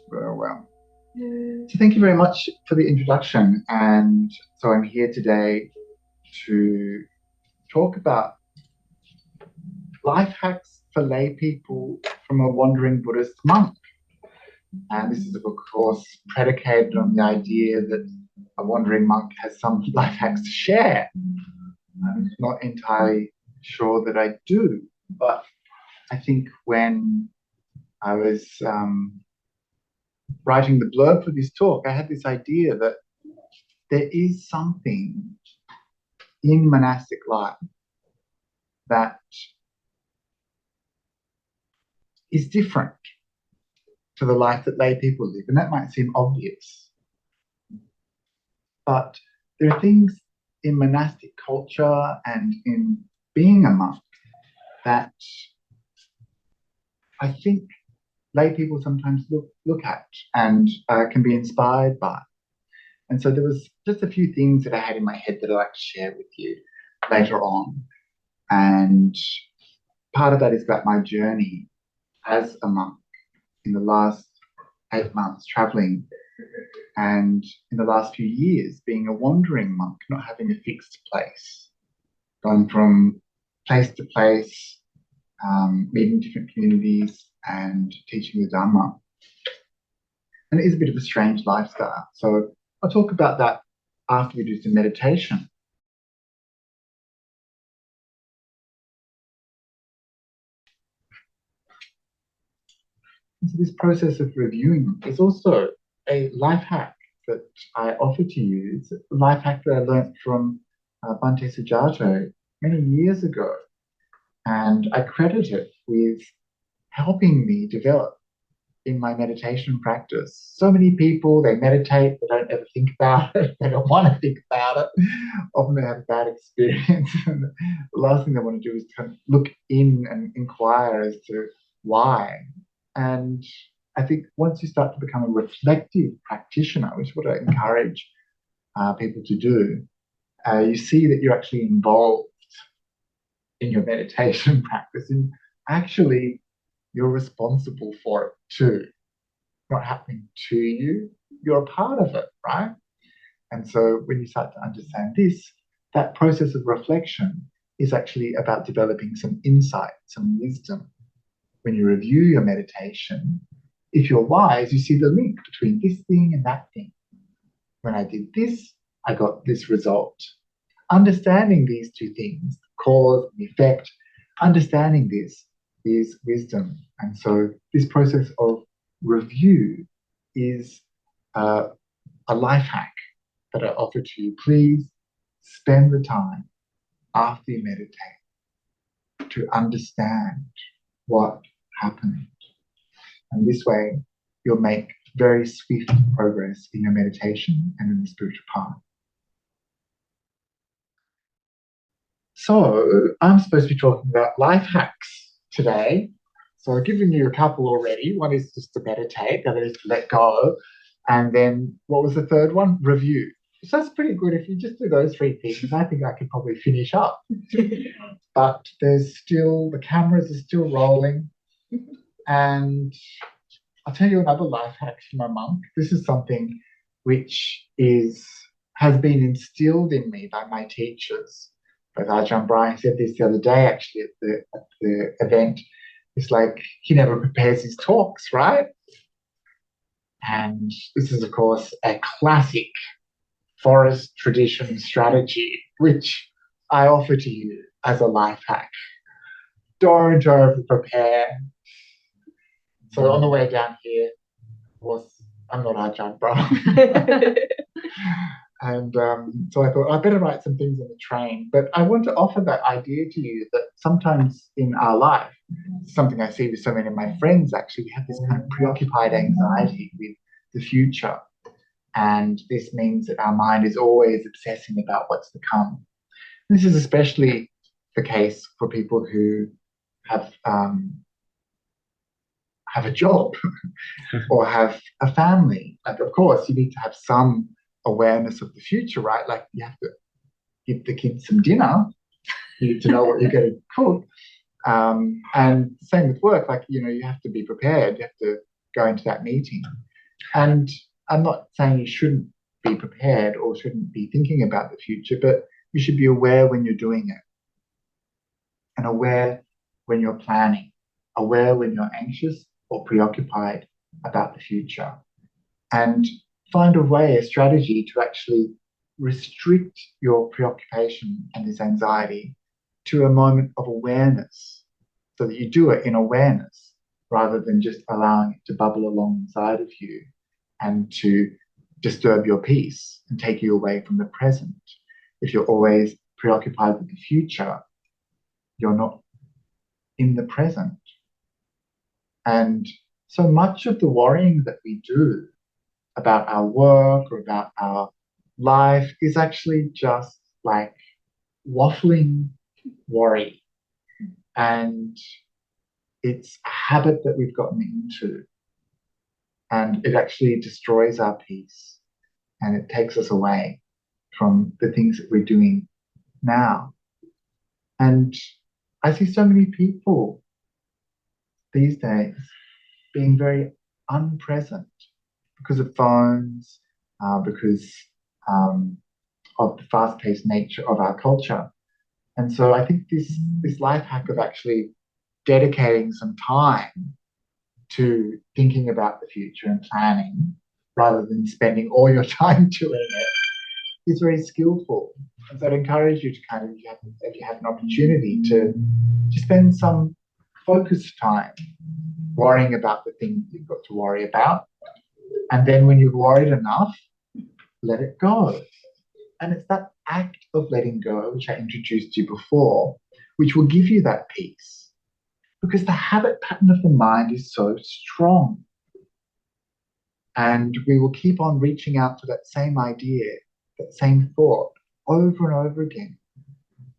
Well, well. So thank you very much for the introduction. And so I'm here today to talk about life hacks for lay people from a wandering Buddhist monk. And this is, of course, predicated on the idea that a wandering monk has some life hacks to share. I'm not entirely sure that I do, but I think when I was writing the blurb for this talk, I had this idea that there is something in monastic life that is different to the life that lay people live. And that might seem obvious, but there are things in monastic culture and in being a monk that I think lay people sometimes look at and can be inspired by. And so there was just a few things that I had in my head that I'd like to share with you later on. And part of that is about my journey as a monk in the last 8 months traveling, and in the last few years being a wandering monk, not having a fixed place, going from place to place, meeting different communities and teaching the Dharma. And it is a bit of a strange lifestyle. So I'll talk about that after we do some meditation. And so this process of reviewing is also a life hack that I offer to you. It's a life hack that I learned from Bhante many years ago. And I credit it with helping me develop in my meditation practice. So many people, they meditate, they don't ever think about it, they don't want to think about it. Often they have a bad experience. And the last thing they want to do is kind of look in and inquire as to why. And I think once you start to become a reflective practitioner, which is what I encourage people to do, you see that you're actually involved in your meditation practice. And actually, you're responsible for it too. Not happening to you, you're a part of it, right? And so when you start to understand this, that process of reflection is actually about developing some insight, some wisdom. When you review your meditation, if you're wise, you see the link between this thing and that thing. When I did this, I got this result. Understanding these two things, cause and effect, understanding this is wisdom. And so this process of review is a life hack that I offer to you. Please spend the time after you meditate to understand what happened. And this way, you'll make very swift progress in your meditation and in the spiritual path. So, I'm supposed to be talking about life hacks today. So, I've given you a couple already. One is just to meditate, the other is to let go. And then, what was the third one? Review. So, that's pretty good. If you just do those three things, I think I could probably finish up. But there's still, the cameras are still rolling. And I'll tell you another life hack from a monk. This is something which has been instilled in me by my teachers. But Ajahn Brian said this the other day, actually, at the event. It's like he never prepares his talks, right? And this is, of course, a classic forest tradition strategy, which I offer to you as a life hack. Don't over prepare. So on the way down here I'm not Ajahn Brahm. And so I thought I better write some things on the train. But I want to offer that idea to you that sometimes in our life, something I see with so many of my friends actually, we have this kind of preoccupied anxiety with the future. And this means that our mind is always obsessing about what's to come. This is especially the case for people who have a job or have a family. Like, of course, you need to have some awareness of the future, right? Like, you have to give the kids some dinner. You need to know what you're going to cook. And same with work. Like, you have to be prepared. You have to going to that meeting. And I'm not saying you shouldn't be prepared or shouldn't be thinking about the future, but you should be aware when you're doing it, and aware when you're planning, aware when you're anxious or preoccupied about the future, and find a way, a strategy to actually restrict your preoccupation and this anxiety to a moment of awareness, so that you do it in awareness rather than just allowing it to bubble along inside of you and to disturb your peace and take you away from the present. If you're always preoccupied with the future, you're not in the present. And so much of the worrying that we do about our work or about our life is actually just like waffling worry. And it's a habit that we've gotten into. And it actually destroys our peace, and it takes us away from the things that we're doing now. And I see so many people these days being very unpresent because of phones, because of the fast-paced nature of our culture. And so I think this life hack of actually dedicating some time to thinking about the future and planning rather than spending all your time doing it is very skillful. And so I'd encourage you to kind of, if you have an opportunity, to spend some focused time worrying about the things you've got to worry about. And then when you've worried enough, let it go. And it's that act of letting go, which I introduced you before, which will give you that peace. Because the habit pattern of the mind is so strong. And we will keep on reaching out for that same idea, that same thought, over and over again.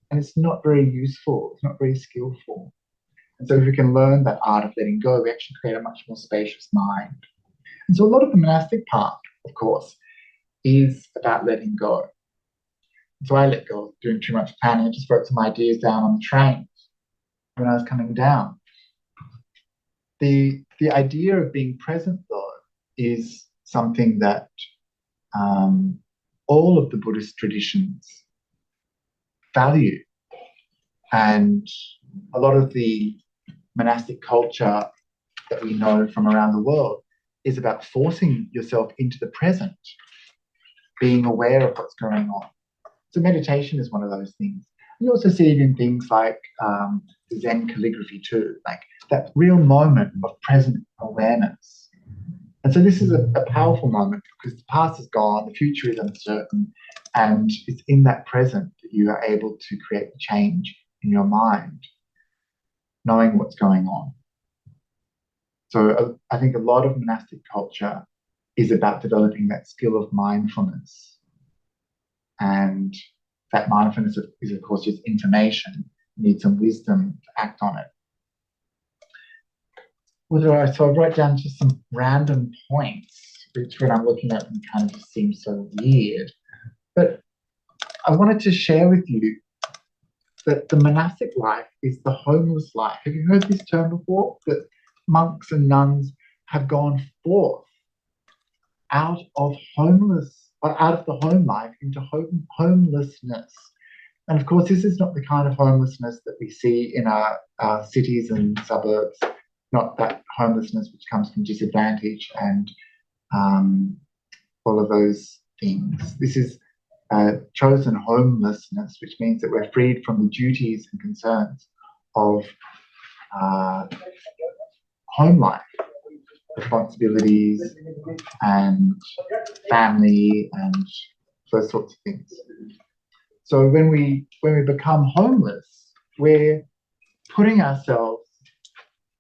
And it's not very useful, it's not very skillful. And so if we can learn that art of letting go, we actually create a much more spacious mind. And so a lot of the monastic part, of course, is about letting go. So I let go of doing too much planning. I just wrote some ideas down on the train when I was coming down. The idea of being present, though, is something that all of the Buddhist traditions value. And a lot of the monastic culture that we know from around the world is about forcing yourself into the present, being aware of what's going on. So meditation is one of those things. You also see it in things like Zen calligraphy too, like that real moment of present awareness. And so this is a powerful moment because the past is gone, the future is uncertain, and it's in that present that you are able to create the change in your mind, knowing what's going on. So I think a lot of monastic culture is about developing that skill of mindfulness. And that mindfulness is, of course, just information. You need some wisdom to act on it. So I wrote down just some random points, which when I'm looking at them kind of just seem so weird. But I wanted to share with you that the monastic life is the homeless life. Have you heard this term before? That monks and nuns have gone forth out of the home life into homelessness. And of course, this is not the kind of homelessness that we see in our cities and suburbs, not that homelessness which comes from disadvantage and all of those things. This is chosen homelessness, which means that we're freed from the duties and concerns of home life, responsibilities and family and those sorts of things. So when we become homeless, we're putting ourselves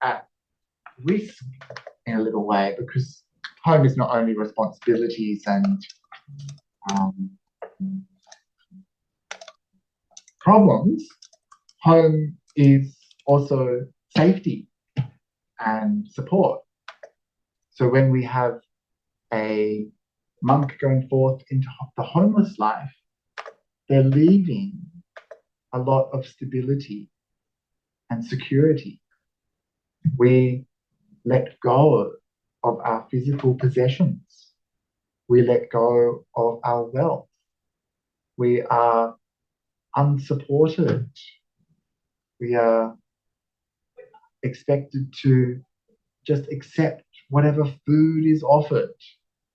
at risk in a little way, because home is not only responsibilities and problems, home is also safety and support. So when we have a monk going forth into the homeless life, they're leaving a lot of stability and security. We let go of our physical possessions. We let go of our wealth. We are unsupported. We are expected to just accept whatever food is offered,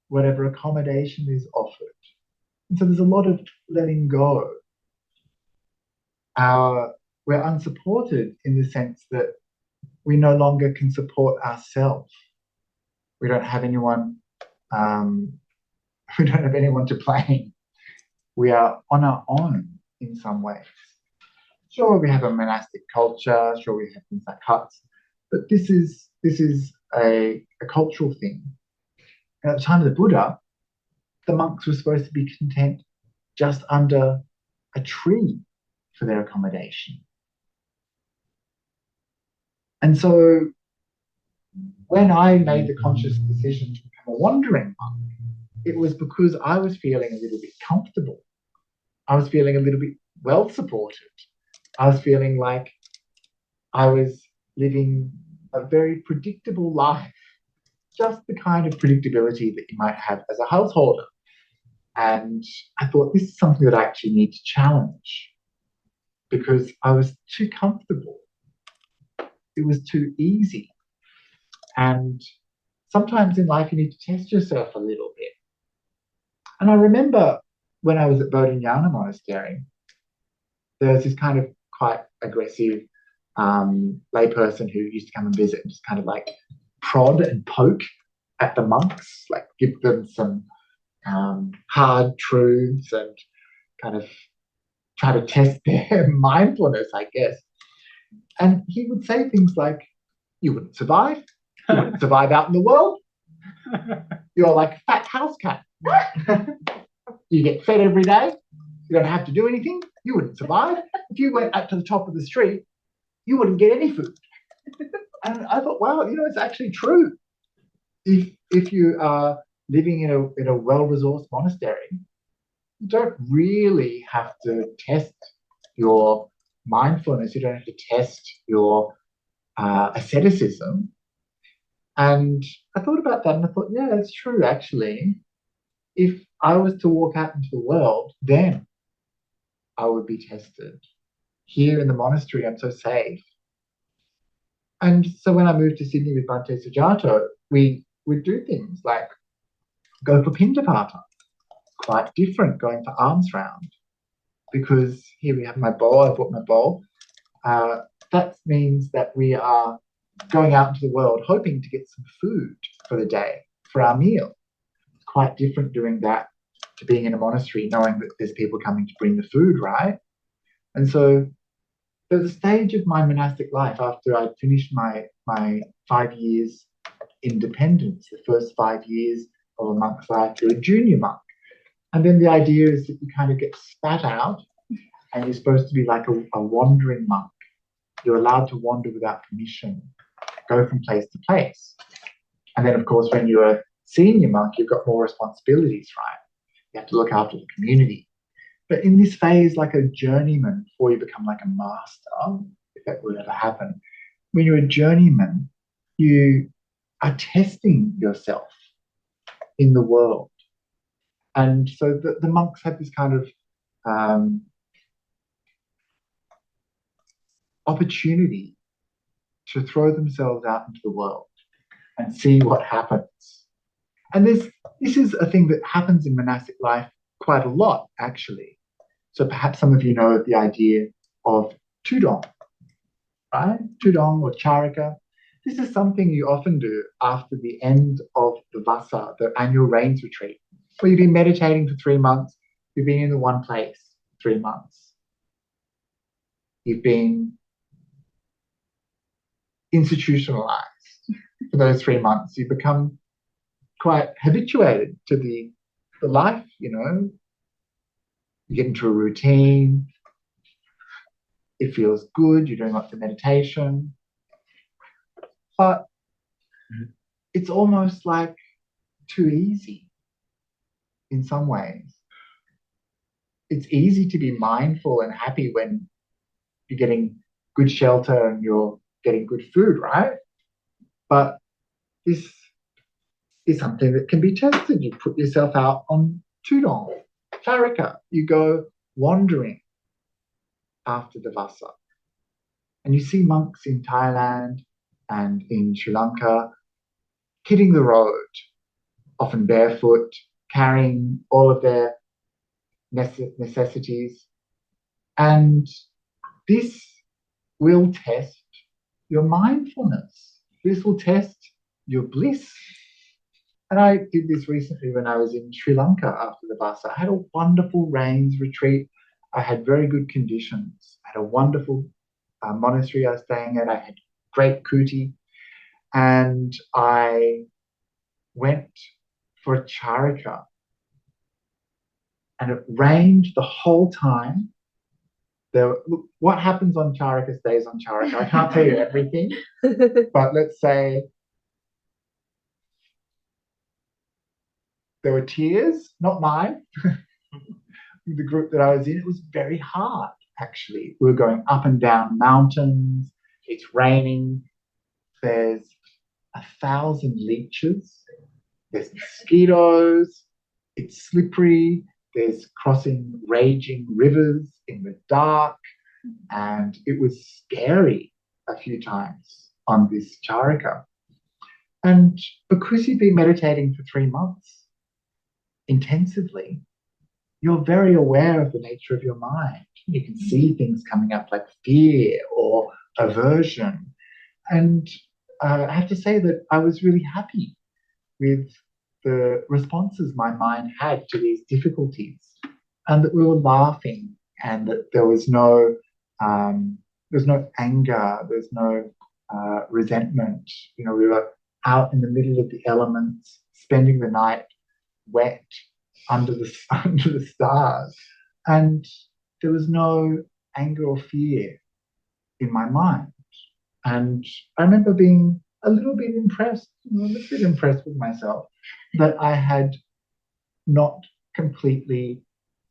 whatever accommodation is offered. And so there's a lot of letting go. We're unsupported in the sense that we no longer can support ourselves. We don't have anyone. We don't have anyone to blame. We are on our own in some ways. Sure, we have a monastic culture. Sure, we have things like huts, but this is a cultural thing. And at the time of the Buddha, the monks were supposed to be content just under a tree for their accommodation. And so when I made the conscious decision to become a wandering monk, it was because I was feeling a little bit comfortable. I was feeling a little bit well supported. I was feeling like I was living a very predictable life, just the kind of predictability that you might have as a householder. And I thought, this is something that I actually need to challenge, because I was too comfortable. It was too easy. And sometimes in life you need to test yourself a little bit. And I remember when I was at Bodhinyana Monastery, there was this kind of quite aggressive layperson who used to come and visit and just kind of like prod and poke at the monks, like give them some hard truths and kind of try to test their mindfulness, I guess. And he would say things like, you wouldn't survive. You wouldn't survive out in the world. You're like a fat house cat. You get fed every day. You don't have to do anything. You wouldn't survive. If you went up to the top of the street, you wouldn't get any food. And I thought, wow, it's actually true. If you are living in a well-resourced monastery, you don't really have to test your mindfulness. You don't have to test your asceticism. And I thought about that and I thought, yeah, that's true, actually. If I was to walk out into the world, then I would be tested. Here in the monastery, I'm so safe. And so when I moved to Sydney with Bhante Sujato, we would do things like go for Pindapata. Quite different going for alms round, because here we have my bowl. I brought my bowl. That means that we are going out into the world hoping to get some food for the day, for our meal. It's quite different doing that to being in a monastery, knowing that there's people coming to bring the food, right? And so there's a stage of my monastic life after I'd finished my 5 years independence, the first 5 years of a monk's life. You're a junior monk. And then the idea is that you kind of get spat out and you're supposed to be like a wandering monk. You're allowed to wander without permission, go from place to place. And then, of course, when you're a senior monk, you've got more responsibilities, right? You have to look after the community. But in this phase, like a journeyman, before you become like a master, if that would ever happen, when you're a journeyman, you are testing yourself in the world. And so the monks have this kind of opportunity to throw themselves out into the world and see what happens. And this is a thing that happens in monastic life quite a lot, actually. So perhaps some of you know the idea of tudong, right? Tudong or charika. This is something you often do after the end of the Vasa, the annual rains retreat, where you've been meditating for 3 months, you've been in the one place 3 months. You've been institutionalized for those 3 months. You've become quite habituated to the life, You get into a routine. It feels good. You're doing lots of meditation. But it's almost like too easy in some ways. It's easy to be mindful and happy when you're getting good shelter and you're getting good food, right? But this is something that can be tested. You put yourself out on Tudong, Charika. You go wandering after the Vasa. And you see monks in Thailand and in Sri Lanka hitting the road, often barefoot, carrying all of their necessities. And this will test your mindfulness. This will test your bliss. And I did this recently when I was in Sri Lanka after the Vasa. I had a wonderful rains retreat. I had very good conditions. I had a wonderful monastery I was staying at. I had great kuti. And I went for a charika. And it rained the whole time. Look, what happens on charika stays on charika. I can't tell you everything, but let's say there were tears, not mine. The group that I was in, it was very hard, actually. We were going up and down mountains. It's raining. There's 1,000 leeches. There's mosquitoes. It's slippery. There's crossing raging rivers in the dark. And it was scary a few times on this charika. And because you've been meditating for 3 months intensively, you're very aware of the nature of your mind. You can see things coming up like fear or aversion. And I have to say that I was really happy with the responses my mind had to these difficulties, and that we were laughing, and that there was no anger, there's no resentment. You know, we were out in the middle of the elements, spending the night wet under the stars, and there was no anger or fear in my mind. And I remember being a little bit impressed, with myself, that I had not completely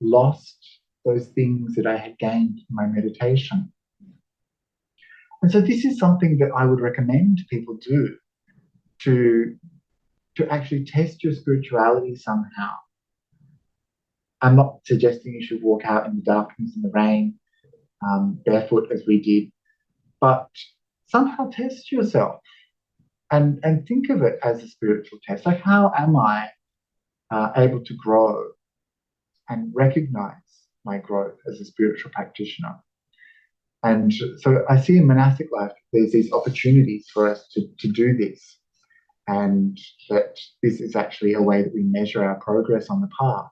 lost those things that I had gained in my meditation. And so this is something that I would recommend people do to actually test your spirituality somehow. I'm not suggesting you should walk out in the darkness and the rain, barefoot as we did, but somehow test yourself and think of it as a spiritual test. Like, how am I able to grow and recognize my growth as a spiritual practitioner? And so I see in monastic life, there's these opportunities for us to do this, and that this is actually a way that we measure our progress on the path.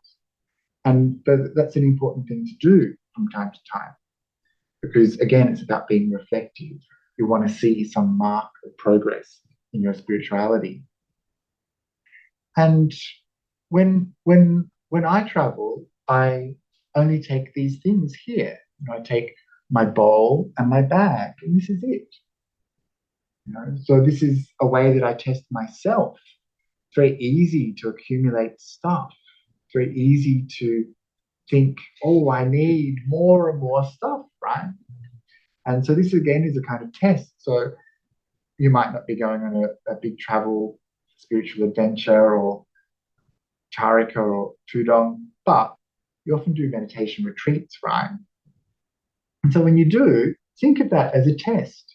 And that's an important thing to do from time to time, because again, it's about being reflective. You want to see some mark of progress in your spirituality. And when I travel, I only take these things here. You know, I take my bowl and my bag, and this is it. You know, so this is a way that I test myself. It's very easy to accumulate stuff. It's very easy to think, oh, I need more and more stuff, right? And so this again is a kind of test. So you might not be going on a big travel spiritual adventure or charika or tudong, but you often do meditation retreats, right? And so when you do, think of that as a test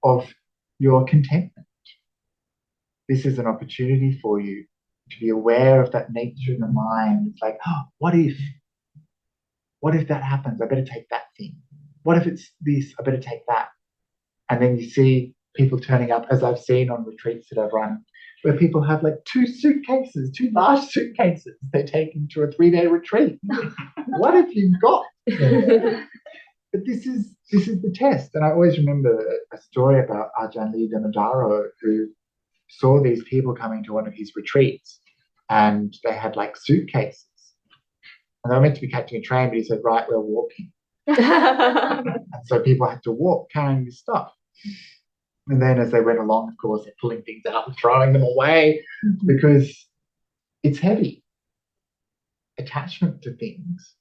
of your contentment. This is an opportunity for you to be aware of that nature in the mind. It's like, oh, what if that happens? I better take that thing. What if it's this? I better take that. And then you see people turning up, as I've seen on retreats that I've run, where people have like 2 large suitcases they take into a 3-day retreat. What have you got? But this is the test. And I always remember a story about Ajahn Lee Damodaro, who saw these people coming to one of his retreats, and they had like suitcases. And they were meant to be catching a train, but he said, right, we're walking. And so people had to walk carrying this stuff. And then as they went along, of course, they're pulling things out and throwing them away because it's heavy. Attachment to things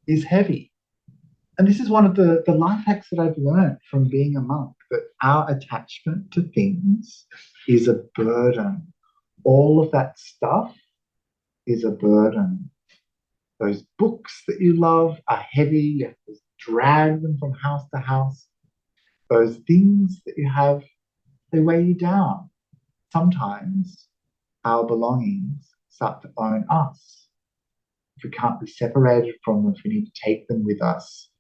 is heavy. And this is one of the life hacks that I've learned from being a monk, that our attachment to things is a burden all of that stuff is a burden. Those books that you love are heavy. You have to drag them from house to house. Those things that you have, they weigh you down. Sometimes our belongings start to own us. If we can't be separated from them, if we need to take them with us,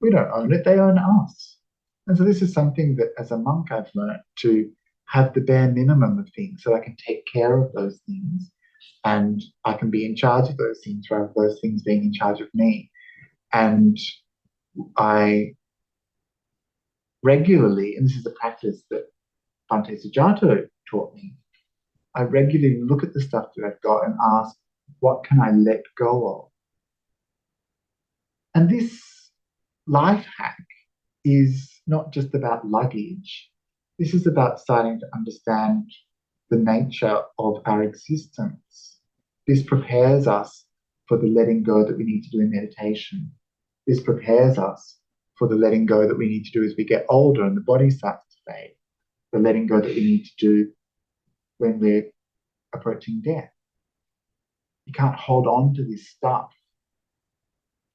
we don't own it, they own us. And so this is something that as a monk I've learned to have the bare minimum of things so I can take care of those things and I can be in charge of those things rather than those things being in charge of me. And I regularly, and this is a practice that Bhante Sujato taught me, I regularly look at the stuff that I've got and ask, what can I let go of? And this life hack is not just about luggage. This is about starting to understand the nature of our existence. This prepares us for the letting go that we need to do in meditation. This prepares us for the letting go that we need to do as we get older and the body starts to fade. The letting go that we need to do when we're approaching death. You can't hold on to this stuff.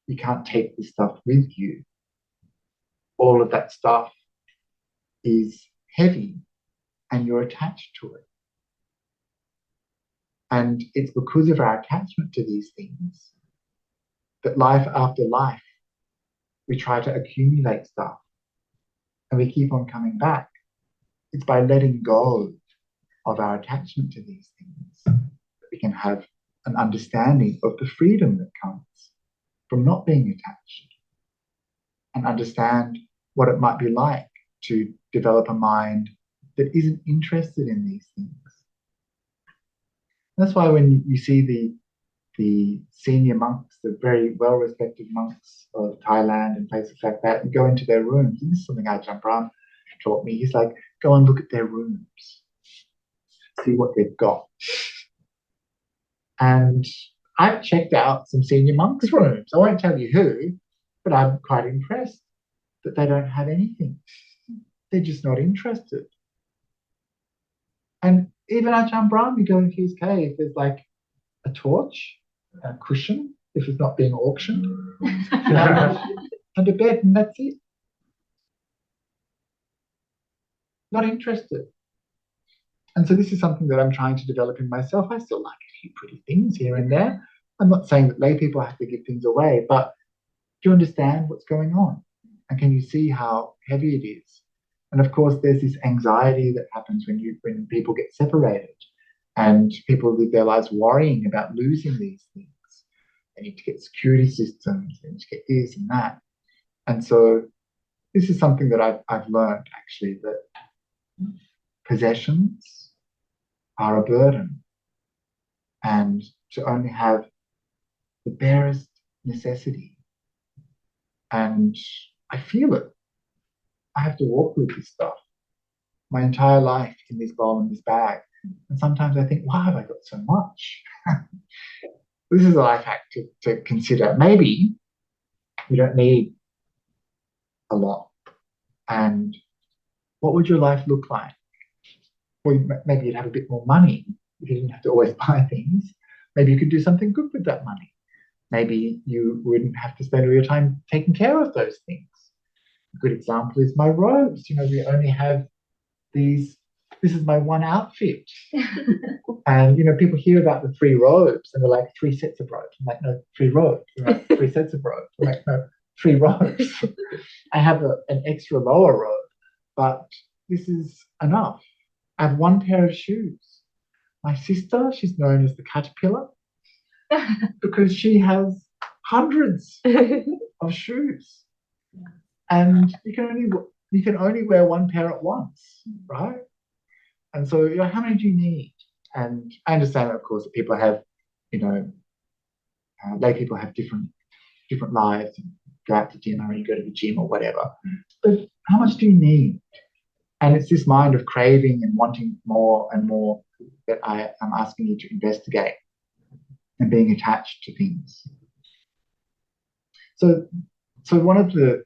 You can't take this stuff with you. All of that stuff is heavy and you're attached to it. And it's because of our attachment to these things that life after life, we try to accumulate stuff and we keep on coming back. It's by letting go of our attachment to these things that we can have an understanding of the freedom that comes from not being attached and understand what it might be like to develop a mind that isn't interested in these things. That's why when you see the senior monks, the very well-respected monks of Thailand and places like that, you go into their rooms, and this is something Ajahn Brahm taught me. He's like, go and look at their rooms, see what they've got. And I've checked out some senior monks' rooms. I won't tell you who, but I'm quite impressed that they don't have anything. They're just not interested. And even Ajahn Brahm, you go into his cave, there's like a torch, a cushion, if it's not being auctioned, and a bed, and that's it. Not interested. And so this is something that I'm trying to develop in myself. I still like a few pretty things here and there. I'm not saying that lay people have to give things away, but do you understand what's going on? And can you see how heavy it is? And of course, there's this anxiety that happens when people get separated and people live their lives worrying about losing these things. They need to get security systems, they need to get this and that. And so this is something that I've learned actually, that possessions are a burden, and to only have the barest necessity. And I feel it. I have to walk with this stuff my entire life in this bowl and this bag. And sometimes I think, why have I got so much? This is a life hack to consider. Maybe you don't need a lot. And what would your life look like? Well, maybe you'd have a bit more money if you didn't have to always buy things. Maybe you could do something good with that money. Maybe you wouldn't have to spend all your time taking care of those things. A good example is my robes. We only have these. This is my one outfit. And, people hear about the 3 robes and they're like, 3 sets of robes. I'm like, no, 3 robes. I'm like, 3 sets of robes. I'm like, no, 3 robes. I have an extra lower robe, but this is enough. I have 1 pair of shoes. My sister, she's known as the caterpillar because she has hundreds of shoes. And you can only wear 1 pair at once, right? And so, how many do you need? And I understand, of course, that people have, lay people have different lives, and go out to dinner and you go to the gym or whatever. But how much do you need? And it's this mind of craving and wanting more and more that I am asking you to investigate, and being attached to things. So one of the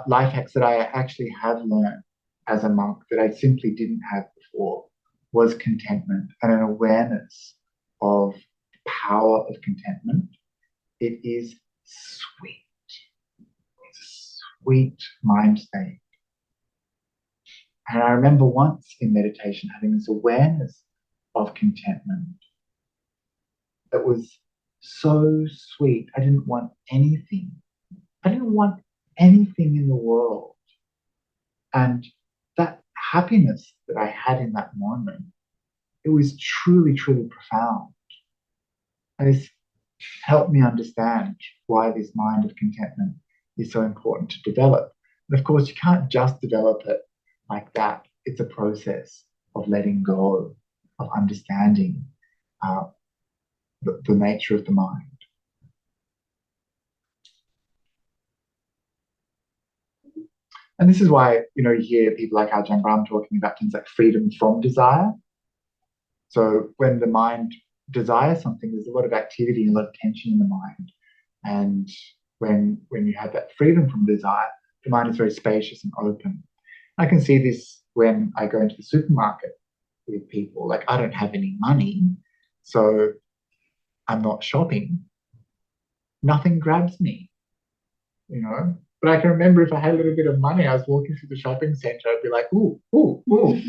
life hacks that I actually have learned as a monk that I simply didn't have before was contentment and an awareness of the power of contentment. It is sweet. It's a sweet mind state. And I remember once in meditation having this awareness of contentment that was so sweet. I didn't want anything. I didn't want anything in the world. And that happiness that I had in that moment, it was truly, truly profound. And it's helped me understand why this mind of contentment is so important to develop. And of course, you can't just develop it like that. It's a process of letting go, of understanding the nature of the mind. And this is why, you hear people like Ajahn Brahm talking about things like freedom from desire. So when the mind desires something, there's a lot of activity and a lot of tension in the mind. And when you have that freedom from desire, the mind is very spacious and open. I can see this when I go into the supermarket with people. Like, I don't have any money, so I'm not shopping. Nothing grabs me, But I can remember if I had a little bit of money, I was walking through the shopping center, I'd be like, ooh, ooh, ooh,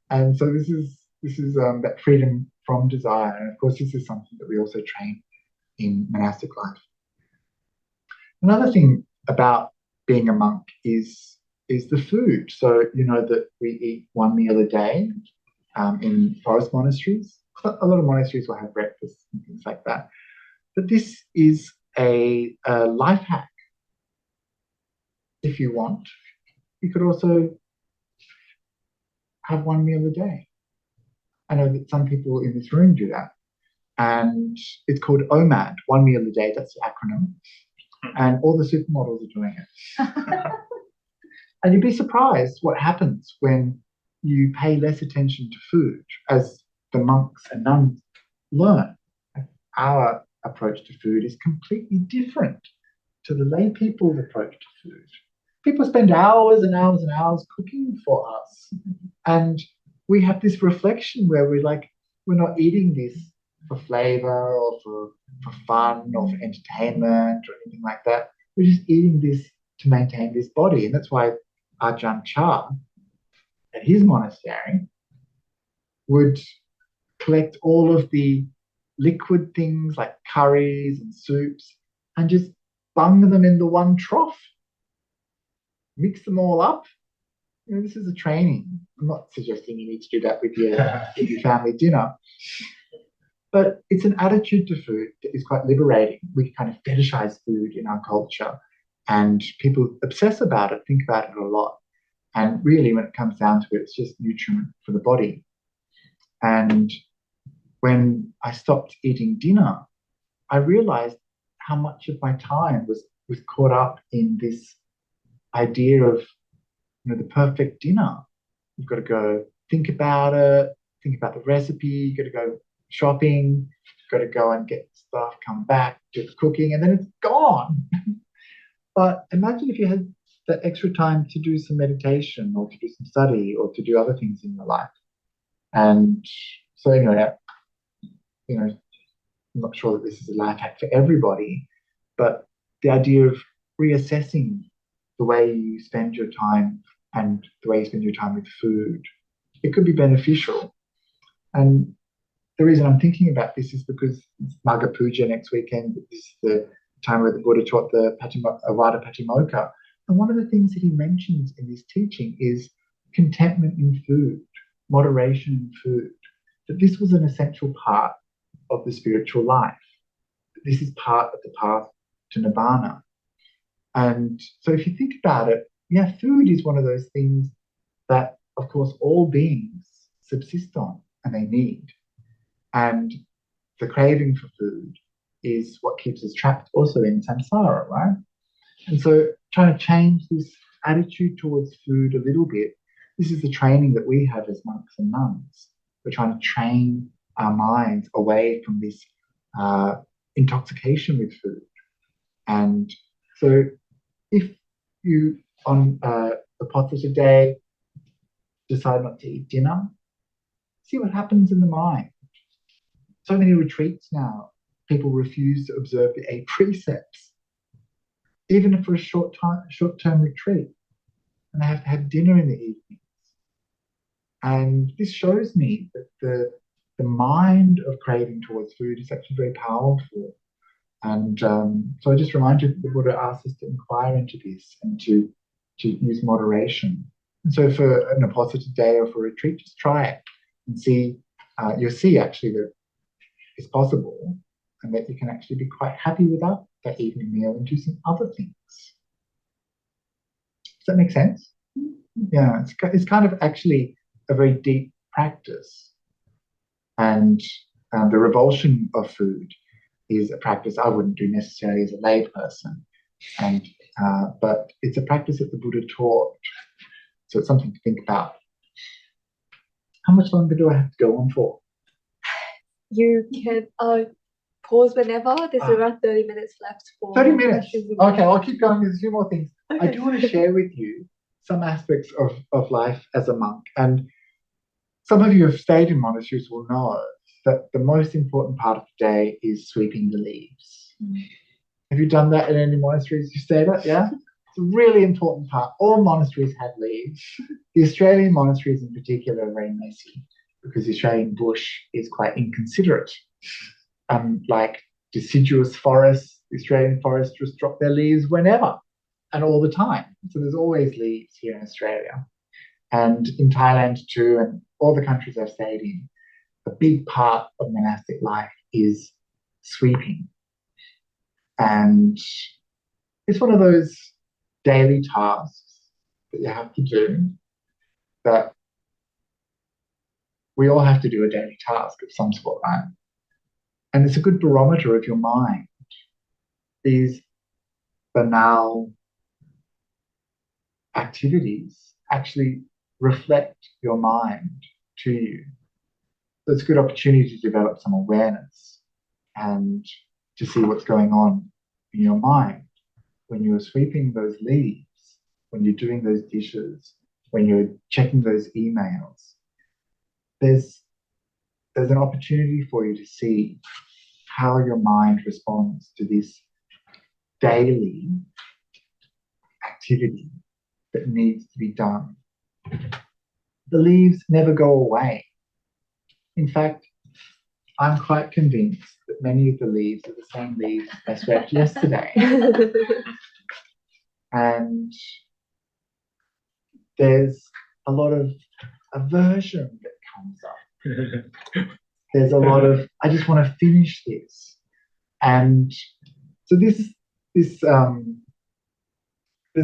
And so this is that freedom from desire. And of course, this is something that we also train in monastic life. Another thing about being a monk is the food. So you know that we eat one meal a day in forest monasteries. A lot of monasteries will have breakfast and things like that. But this is a life hack. If you want, you could also have one meal a day. I know that some people in this room do that. And it's called OMAD, one meal a day. That's the acronym. And all the supermodels are doing it. And you'd be surprised what happens when you pay less attention to food, as the monks and nuns learn. Our approach to food is completely different to the lay people's approach to food. People spend hours and hours and hours cooking for us. And we have this reflection where we're not eating this for flavor or for fun or for entertainment or anything like that. We're just eating this to maintain this body. And that's why Ajahn Chah at his monastery would collect all of the liquid things like curries and soups and just bung them in the one trough, mix them all up. This is a training. I'm not suggesting you need to do that with your family dinner, but it's an attitude to food that is quite liberating. We kind of fetishize food in our culture, and people obsess about it, think about it a lot. And really, when it comes down to it, it's just nutriment for the body. And when I stopped eating dinner, I realized how much of my time was caught up in this idea of the perfect dinner. You've got to go think about it, think about the recipe, you've got to go shopping, you've got to go and get stuff, come back, do the cooking, and then it's gone. But imagine if you had that extra time to do some meditation or to do some study or to do other things in your life. And so I'm not sure that this is a life hack for everybody, but the idea of reassessing the way you spend your time and the way you spend your time with food, it could be beneficial. And the reason I'm thinking about this is because it's Magha Puja next weekend. This is the time where the Buddha taught the Vada Patimokkha. And one of the things that he mentions in this teaching is contentment in food, moderation in food, that this was an essential part of the spiritual life. This is part of the path to Nibbana. And so if you think about it, food is one of those things that, of course, all beings subsist on and they need. And the craving for food is what keeps us trapped also in samsara, right? And so trying to change this attitude towards food a little bit, this is the training that we have as monks and nuns. We're trying to train our minds away from this intoxication with food. And so if you, on the potluck day, decide not to eat dinner, see what happens in the mind. So many retreats now, people refuse to observe the 8 precepts, even for a short-term retreat, and they have to have dinner in the evening. And this shows me that the mind of craving towards food is actually very powerful. And so I just remind you that the Buddha asks us to inquire into this and to use moderation. And so for an appositive day or for a retreat, just try it and see. You'll see actually that it's possible and that you can actually be quite happy without that evening meal and do some other things. Does that make sense? Yeah, it's kind of actually a very deep practice. And the revulsion of food is a practice I wouldn't do necessarily as a lay person. And but it's a practice that the Buddha taught. So it's something to think about. How much longer do I have to go on for? You can pause whenever. There's around 30 minutes left for 30 minutes. Okay, I'll keep going. There's a few more things. Okay. I do want to share with you some aspects of life as a monk. And some of you who have stayed in monasteries will know that the most important part of the day is sweeping the leaves. Have you done that in any monasteries? You stayed at? Yeah? It's a really important part. All monasteries have leaves. The Australian monasteries in particular are very messy because the Australian bush is quite inconsiderate. Like deciduous forests, the Australian forests just drop their leaves whenever and all the time. So there's always leaves here in Australia. And in Thailand too, and all the countries I've stayed in, a big part of monastic life is sweeping. And it's one of those daily tasks that you have to do, that we all have to do a daily task of some sort, right? And it's a good barometer of your mind. These banal activities actually reflect your mind to you. So it's a good opportunity to develop some awareness and to see what's going on in your mind when you're sweeping those leaves, when you're doing those dishes, when you're checking those emails. There's an opportunity for you to see how your mind responds to this daily activity that needs to be done. The leaves never go away. In fact, I'm quite convinced that many of the leaves are the same leaves I swept yesterday. And there's a lot of aversion that comes up. There's a lot of, I just want to finish this. And so there's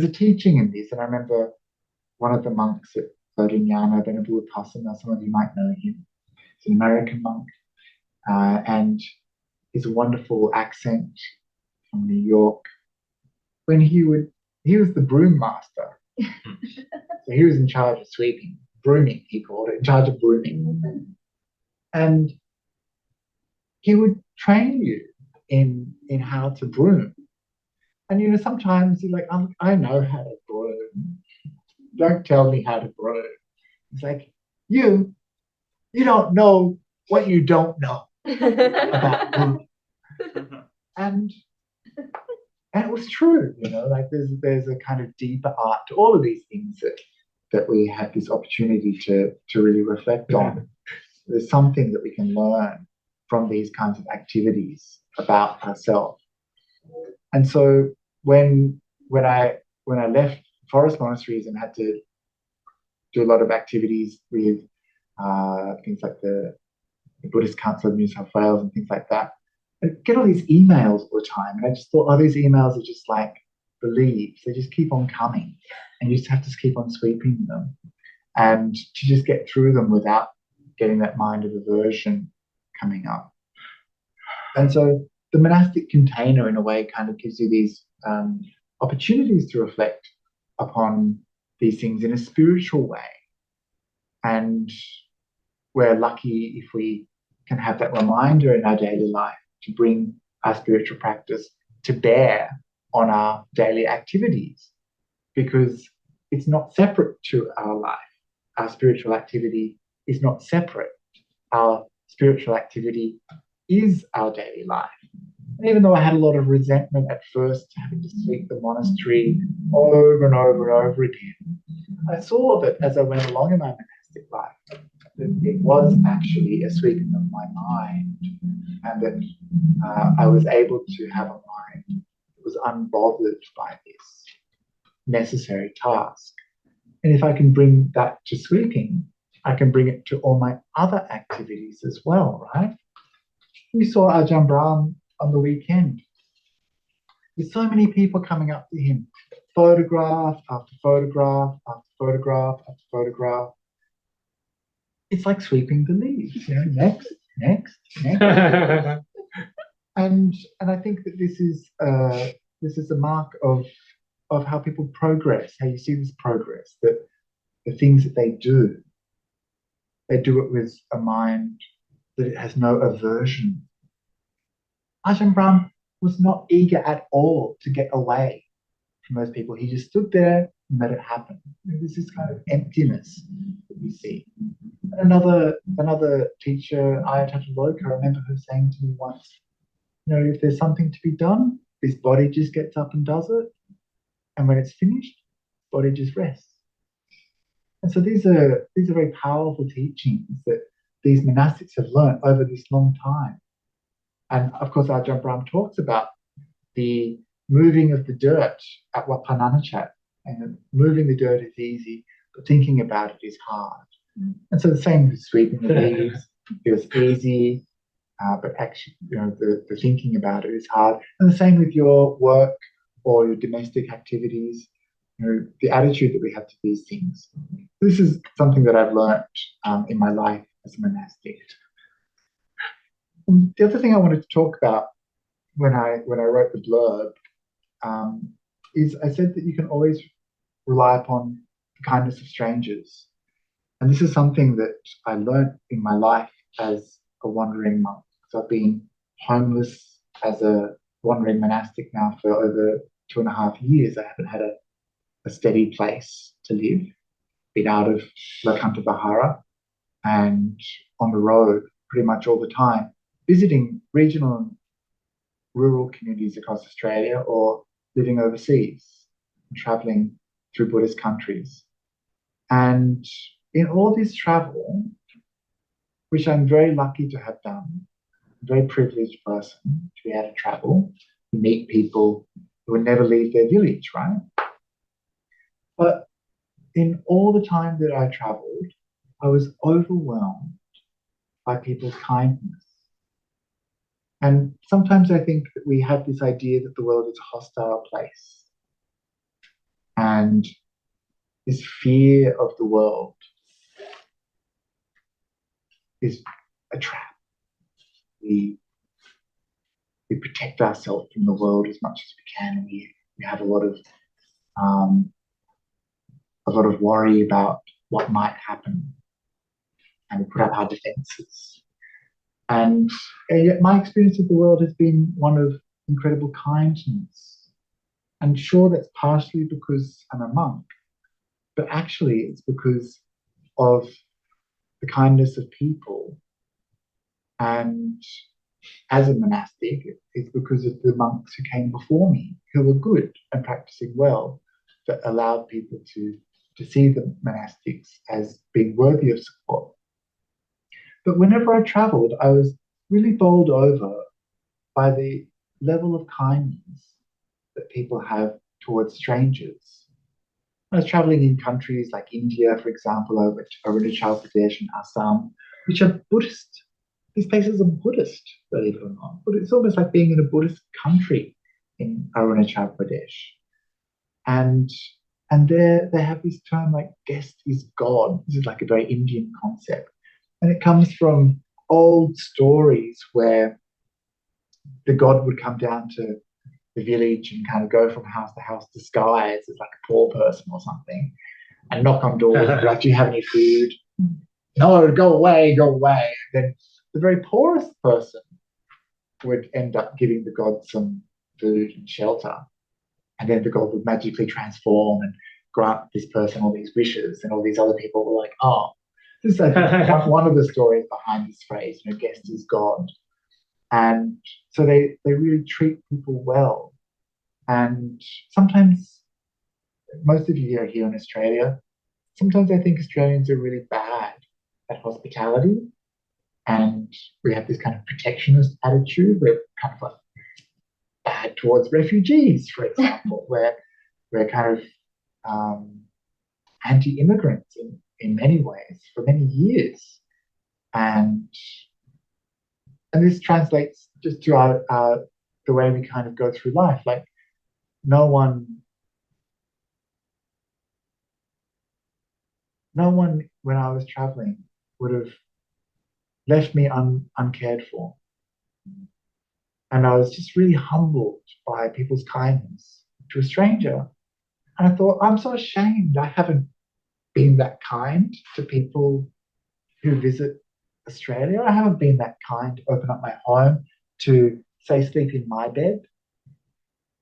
a teaching in this, and I remember one of the monks at Vajrayana, Venerable Vipassana, some of you might know him. He's an American monk, and his wonderful accent from New York. When he was the broom master. So he was in charge of sweeping, brooming, he called it, in charge of brooming. And he would train you in how to broom. And sometimes you're like, I know how to broom. Don't tell me how to broom. It's like, you don't know what you don't know about brooming. And it was true, like there's a kind of deeper art to all of these things that we have this opportunity to really reflect on. There's something that we can learn from these kinds of activities about ourselves. And so when I left forest monasteries and had to do a lot of activities with things like the Buddhist Council of New South Wales and things like that, I get all these emails all the time, and I just thought, these emails are just like the leaves. They just keep on coming, and you just have to keep on sweeping them, and to just get through them without getting that mind of aversion coming up. And so the monastic container, in a way, kind of gives you these opportunities to reflect upon these things in a spiritual way. And we're lucky if we can have that reminder in our daily life to bring our spiritual practice to bear on our daily activities, because it's not separate to our life. Our spiritual activity is not separate our spiritual activity is our daily life. And even though I had a lot of resentment at first, having to sweep the monastery over and over and over again, I saw that as I went along in my monastic life, that it was actually a sweeping of my mind, and that I was able to have a mind that was unbothered by this necessary task. And if I can bring that to sweeping, I can bring it to all my other activities as well, right? We saw Ajahn Brahm on the weekend with so many people coming up to him, photograph after photograph after photograph after photograph. It's like sweeping the leaves, next, next, next. and I think that this is a mark of how people progress, how you see this progress, that the things that they do it with a mind that it has no aversion. Ajahn Brahm was not eager at all to get away from those people. He just stood there and let it happen. There's this kind of emptiness that we see. And another teacher, Ayatollah Loka, I remember her saying to me once, if there's something to be done, this body just gets up and does it. And when it's finished, the body just rests. And so these are very powerful teachings that these monastics have learned over this long time. And of course, Ajahn Brahm talks about the moving of the dirt at Wapananachat. And moving the dirt is easy, but thinking about it is hard. And so the same with sweeping the leaves. It was easy, but actually, the thinking about it is hard. And the same with your work or your domestic activities. The attitude that we have to these things. This is something that I've learned in my life as a monastic. The other thing I wanted to talk about when I wrote the blurb is I said that you can always rely upon the kindness of strangers. And this is something that I learned in my life as a wandering monk. So I've been homeless as a wandering monastic now for over 2.5 years. I haven't had a steady place to live. Been out of Lakanta Vihara and on the road pretty much all the time, visiting regional and rural communities across Australia or living overseas and traveling through Buddhist countries. And in all this travel, which I'm very lucky to have done, a very privileged person to be able to travel, meet people who would never leave their village, right? But in all the time that I traveled, I was overwhelmed by people's kindness. And sometimes I think that we have this idea that the world is a hostile place. And this fear of the world is a trap. We protect ourselves from the world as much as we can. We have a lot of worry about what might happen, and we put up our defenses. And yet my experience of the world has been one of incredible kindness. And sure, that's partially because I'm a monk, but actually it's because of the kindness of people. And as a monastic, it's because of the monks who came before me, who were good and practicing well, that allowed people to see the monastics as being worthy of support. But whenever I traveled, I was really bowled over by the level of kindness that people have towards strangers. I was traveling in countries like India, for example, over to Arunachal Pradesh and Assam, which are Buddhist. These places are Buddhist, believe it or not. But it's almost like being in a Buddhist country in Arunachal Pradesh. And there they have this term like guest is God. This is like a very Indian concept. And it comes from old stories where the god would come down to the village and kind of go from house to house disguised as like a poor person or something and knock on doors and be like, do you have any food? No, go away, go away. And then the very poorest person would end up giving the god some food and shelter. And then the god would magically transform and grant this person all these wishes. And all these other people were like, oh, This is, I think, one of the stories behind this phrase, guest is God. And so they really treat people well. And sometimes, most of you are here in Australia, sometimes I think Australians are really bad at hospitality. And we have this kind of protectionist attitude. We're kind of like bad towards refugees, for example, where we're kind of anti-immigrants in many ways for many years. And this translates just to the way we kind of go through life. Like no one when I was traveling would have left me uncared for. And I was just really humbled by people's kindness to a stranger. And I thought, I'm so ashamed I haven't been that kind to people who visit Australia. I haven't been that kind to open up my home, to say sleep in my bed.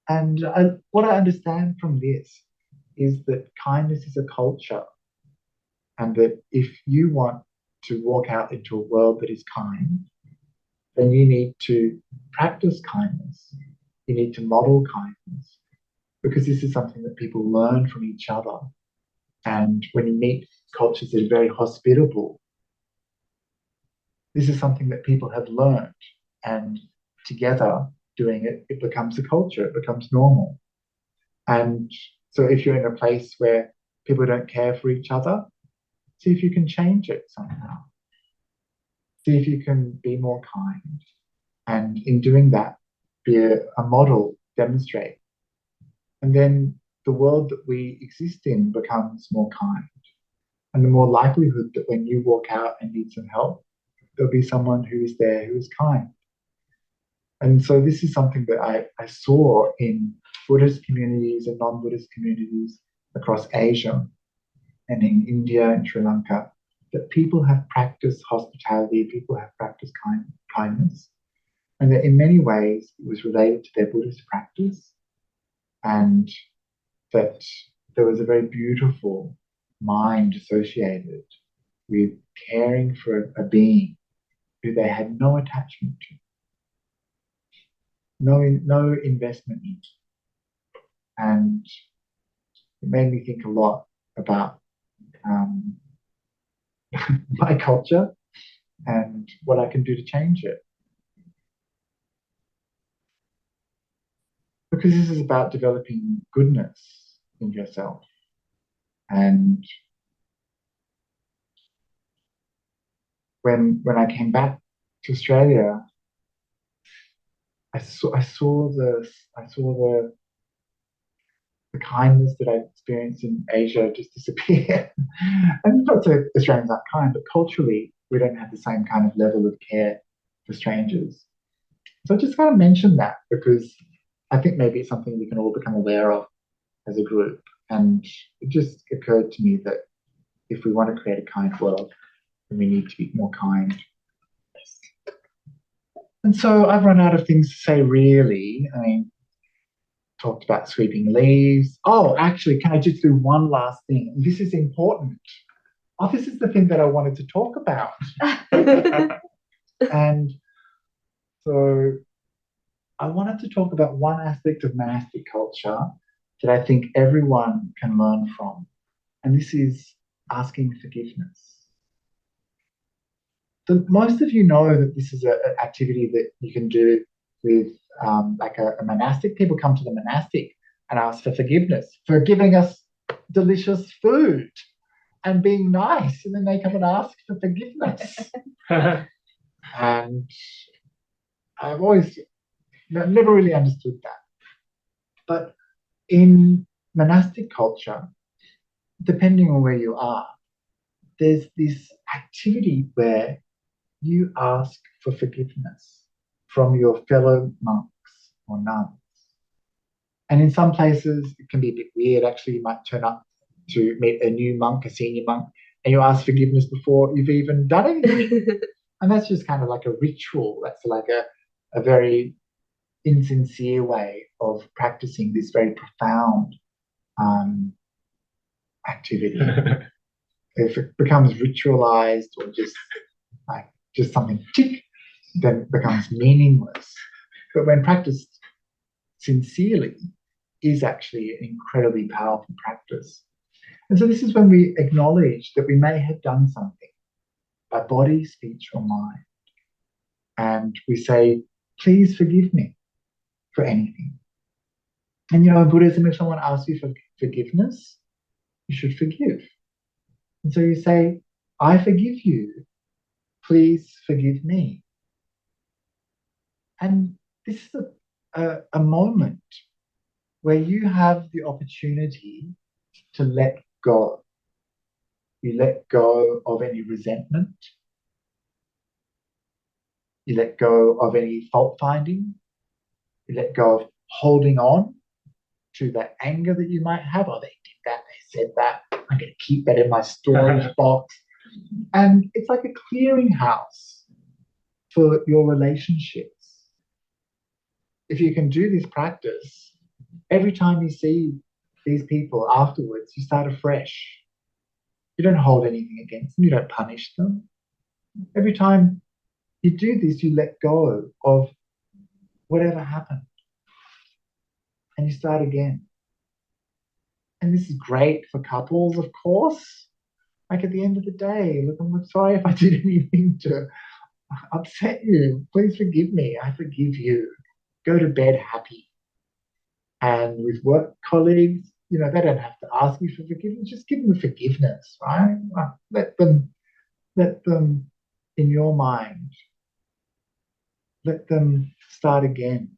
And what I understand from this is that kindness is a culture, and that if you want to walk out into a world that is kind, then you need to practice kindness. You need to model kindness, because this is something that people learn from each other. And when you meet cultures that are very hospitable, this is something that people have learned. And together doing it, it becomes a culture, it becomes normal. And so if you're in a place where people don't care for each other, see if you can change it somehow. See if you can be more kind. And in doing that, be a model, demonstrate. And then the world that we exist in becomes more kind. And the more likelihood that when you walk out and need some help, there'll be someone who is there who is kind. And so this is something that I saw in Buddhist communities and non-Buddhist communities across Asia and in India and Sri Lanka, that people have practiced hospitality, people have practiced kindness, and that in many ways it was related to their Buddhist practice, and that there was a very beautiful mind associated with caring for a being who they had no attachment to, no investment in. And it made me think a lot about my culture and what I can do to change it. Because this is about developing goodness in yourself. And when I came back to Australia, I saw the kindness that I experienced in Asia just disappear. And not that Australians aren't kind, but culturally we don't have the same kind of level of care for strangers. So I just kind of mention that because I think maybe it's something we can all become aware of as a group. And it just occurred to me that if we want to create a kind world, then we need to be more kind. And so I've run out of things to say, really. I mean, talked about sweeping leaves. Oh, actually, can I just do one last thing? This is important. Oh, this is the thing that I wanted to talk about. And so I wanted to talk about one aspect of monastic culture that I think everyone can learn from. And this is asking forgiveness. So most of you know that this is an activity that you can do with like a monastic. People come to the monastic and ask for forgiveness for giving us delicious food and being nice. And then they come and ask for forgiveness. And I've always never really understood that. But in monastic culture, depending on where you are, there's this activity where you ask for forgiveness from your fellow monks or nuns. And in some places, it can be a bit weird. Actually, you might turn up to meet a new monk, a senior monk, and you ask forgiveness before you've even done anything. And that's just kind of like a ritual. That's like a very insincere way of practicing this very profound activity. If it becomes ritualized or just something tick, then it becomes meaningless. But when practiced sincerely, is actually an incredibly powerful practice. And so this is when we acknowledge that we may have done something by body, speech, or mind. And we say, please forgive me for anything. And in Buddhism, if someone asks you for forgiveness, you should forgive. And so you say, I forgive you. Please forgive me. And this is a moment where you have the opportunity to let go. You let go of any resentment. You let go of any fault finding. You let go of holding on to that anger that you might have. Oh, they did that, they said that. I'm going to keep that in my storage box. And it's like a clearinghouse for your relationships. If you can do this practice, every time you see these people afterwards, you start afresh. You don't hold anything against them. You don't punish them. Every time you do this, you let go of whatever happened. And you start again. And this is great for couples, of course. Like at the end of the day, look, I'm sorry if I did anything to upset you. Please forgive me. I forgive you. Go to bed happy. And with work colleagues, they don't have to ask you for forgiveness. Just give them forgiveness, right? Let them, in your mind, let them start again.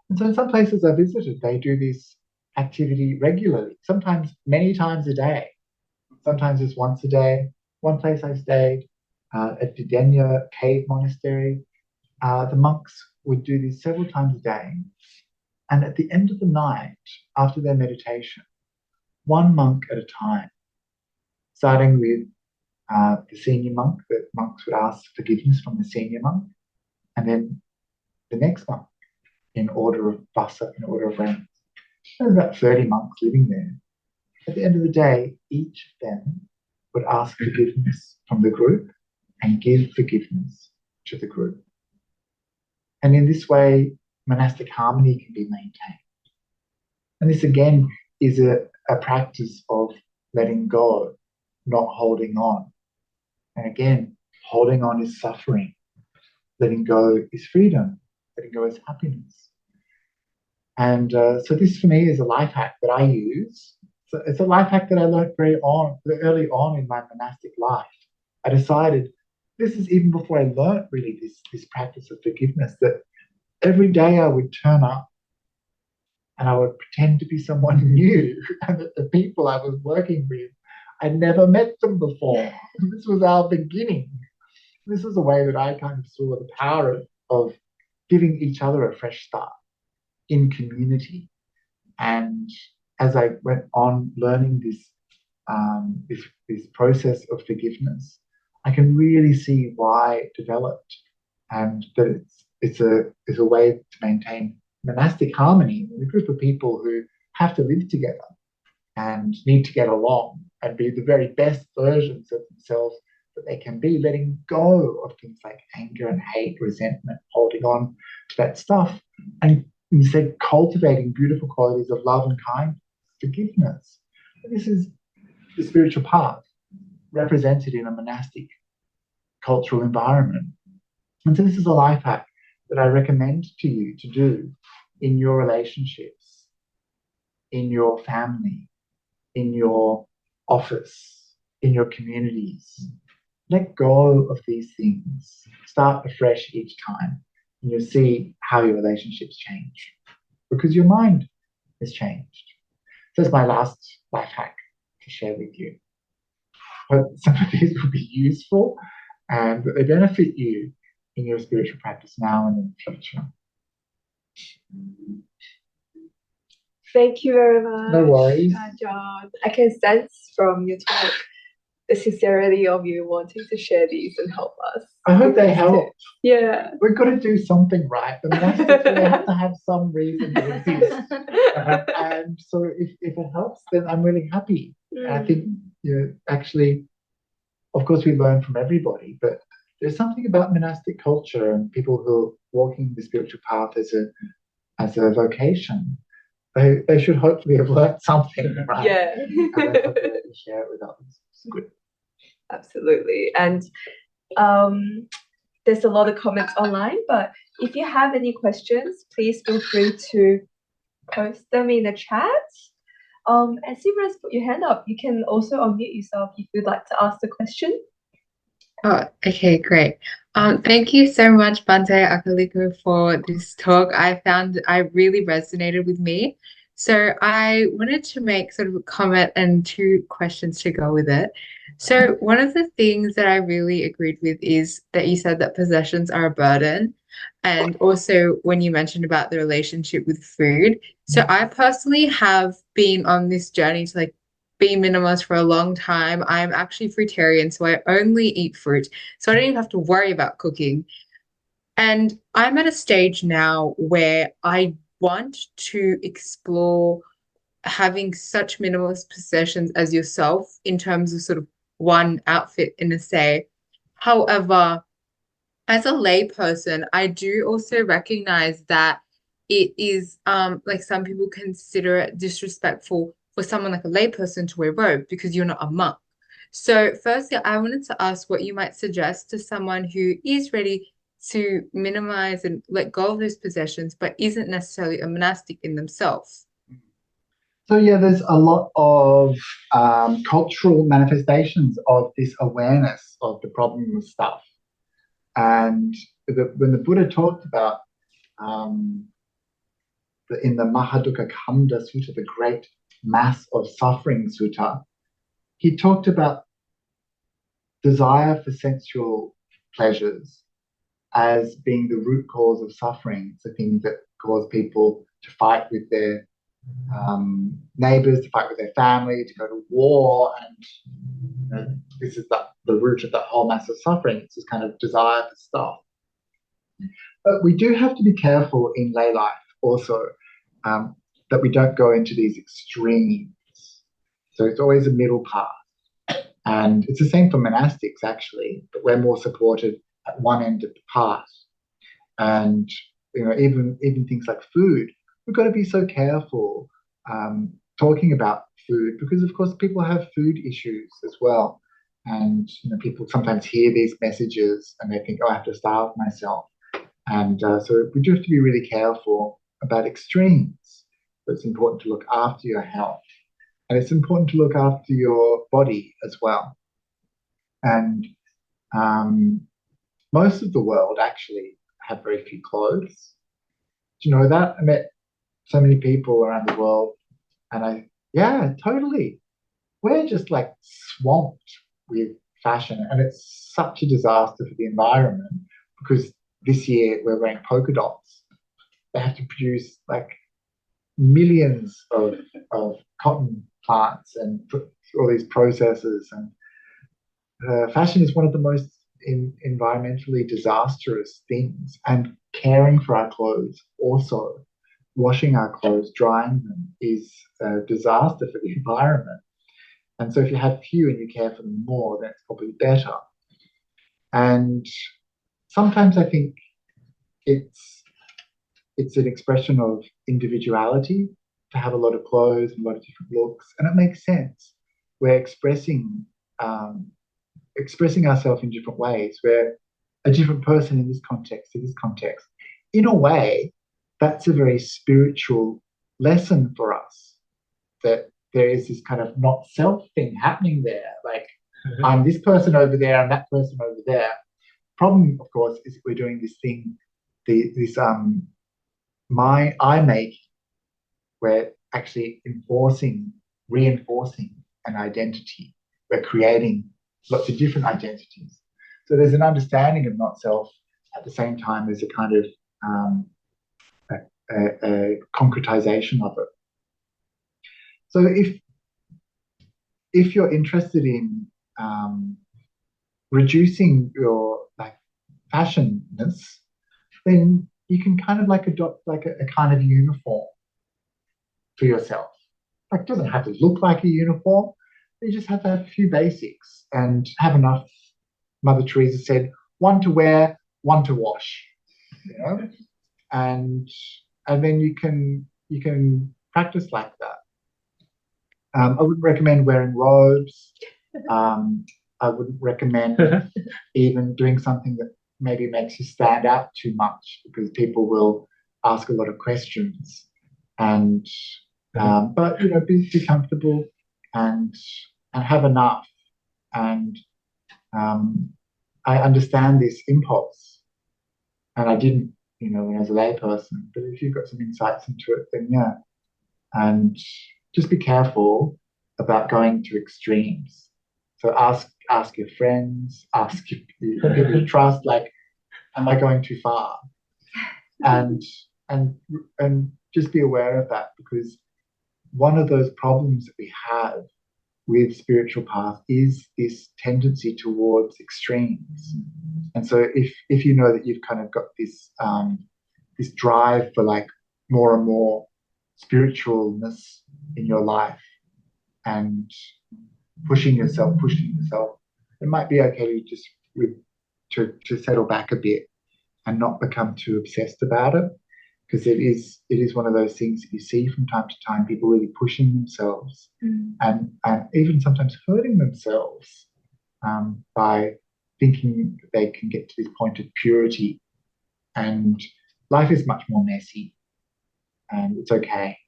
And so in some places I visited, they do this activity regularly, sometimes many times a day. Sometimes it's once a day. One place I stayed at Videnya Cave Monastery, the monks would do this several times a day. And at the end of the night, after their meditation, one monk at a time, starting with the senior monk, the monks would ask forgiveness from the senior monk, and then the next monk in order of vasa, in order of rank. There were about 30 monks living there. At the end of the day, each of them would ask forgiveness from the group and give forgiveness to the group. And in this way, monastic harmony can be maintained. And this again is a practice of letting go, not holding on. And again, holding on is suffering. Letting go is freedom. Letting go is happiness. And so this for me is a life hack that I use. So it's a life hack that I learned very early on in my monastic life. I decided, this is even before I learned really this practice of forgiveness, that every day I would turn up and I would pretend to be someone new, and that the people I was working with, I'd never met them before. This was our beginning. This was a way that I kind of saw the power of giving each other a fresh start in community. And as I went on learning this process of forgiveness, I can really see why it developed, and that it's a way to maintain monastic harmony with a group of people who have to live together and need to get along and be the very best versions of themselves that they can be, letting go of things like anger and hate, resentment, holding on to that stuff, and instead cultivating beautiful qualities of love and kindness, forgiveness. This is the spiritual path represented in a monastic cultural environment. And so this is a life hack that I recommend to you to do in your relationships, in your family, in your office, in your communities. Let go of these things. Start afresh each time, and you'll see how your relationships change, because your mind has changed. So that's my last life hack to share with you. Hope some of these will be useful and that they benefit you in your spiritual practice now and in the future. Thank you very much. No worries. John. I can sense from your talk the sincerity of you wanting to share these and help us. I hope they help. Yeah. We've got to do something right. The monastics, they have to have some reason to exist. And so if it helps, then I'm really happy. And I think, actually, of course, we learn from everybody, but there's something about monastic culture and people who are walking the spiritual path as a vocation. They should hopefully have learned something, right? Yeah. And then hopefully they can share it with others. It's good. Absolutely. And there's a lot of comments online, but if you have any questions, please feel free to post them in the chat. And Sivras, put your hand up. You can also unmute yourself if you'd like to ask the question. Oh, okay, great. Thank you so much, Bhante Akaliko, for this talk. I found I really resonated with me. So I wanted to make sort of a comment and two questions to go with it. So one of the things that I really agreed with is that you said that possessions are a burden. And also when you mentioned about the relationship with food. So I personally have been on this journey to like be minimalist for a long time. I'm actually fruitarian, so I only eat fruit. So I don't even have to worry about cooking. And I'm at a stage now where I want to explore having such minimalist possessions as yourself in terms of sort of one outfit in a say. However, as a layperson, I do also recognize that it is like some people consider it disrespectful for someone like a layperson to wear robe because you're not a monk. So firstly, I wanted to ask what you might suggest to someone who is ready to minimize and let go of those possessions, but isn't necessarily a monastic in themselves. So yeah, there's a lot of cultural manifestations of this awareness of the problem with stuff. And when the Buddha talked about in the Mahadukkha Khandha Sutta, the great mass of suffering sutta, he talked about desire for sensual pleasures as being the root cause of suffering. It's the things that cause people to fight with their neighbors, to fight with their family, to go to war, and this is the root of that whole mass of suffering. It's this kind of desire for stuff. But we do have to be careful in lay life also that we don't go into these extremes. So it's always a middle path. And it's the same for monastics, actually, but we're more supported at one end of the path. And even things like food, we've got to be so careful talking about food because, of course, people have food issues as well. And people sometimes hear these messages and they think, "Oh, I have to starve myself." And so we do have to be really careful about extremes. But it's important to look after your health, and it's important to look after your body as well. And most of the world actually have very few clothes. Do you know that? I met so many people around the world, and yeah, totally. We're just like swamped with fashion, and it's such a disaster for the environment because this year we're wearing polka dots. They have to produce like millions of cotton plants and put through all these processes. And fashion is one of the most environmentally disastrous things. And caring for our clothes also, washing our clothes, drying them is a disaster for the environment. And so if you have few and you care for them more, then it's probably better. And sometimes I think it's an expression of individuality to have a lot of clothes and a lot of different looks, and it makes sense. We're expressing ourselves in different ways. We're a different person in this context, in this context. In a way, that's a very spiritual lesson for us, that there is this kind of not self thing happening there. Like, I'm this person over there, I'm that person over there. Problem, of course, is we're doing this thing, this I make, we're actually reinforcing an identity. We're creating lots of different identities. So there's an understanding of not self at the same time as a kind of a concretization of it. So if you're interested in reducing your like fashionness, then you can kind of like adopt like a kind of uniform for yourself. Like, it doesn't have to look like a uniform, you just have to have a few basics and have enough. Mother Teresa said, one to wear, one to wash, you know, and then you can practice like that. I wouldn't recommend wearing robes. I wouldn't recommend even doing something that maybe makes you stand out too much because people will ask a lot of questions. And but be comfortable and have enough. And I understand this impulse, and I didn't, when I was a layperson. But if you've got some insights into it, then yeah. And just be careful about going to extremes. So ask your friends, ask your people you trust, like, am I going too far? And and and just be aware of that, because one of those problems that we have with spiritual path is this tendency towards extremes. And so if you know that you've kind of got this drive for like more and more spiritualness in your life, and pushing yourself, it might be okay to just to settle back a bit and not become too obsessed about it, because it is one of those things that you see from time to time, people really pushing themselves and even sometimes hurting themselves by thinking that they can get to this point of purity. And life is much more messy, and it's okay.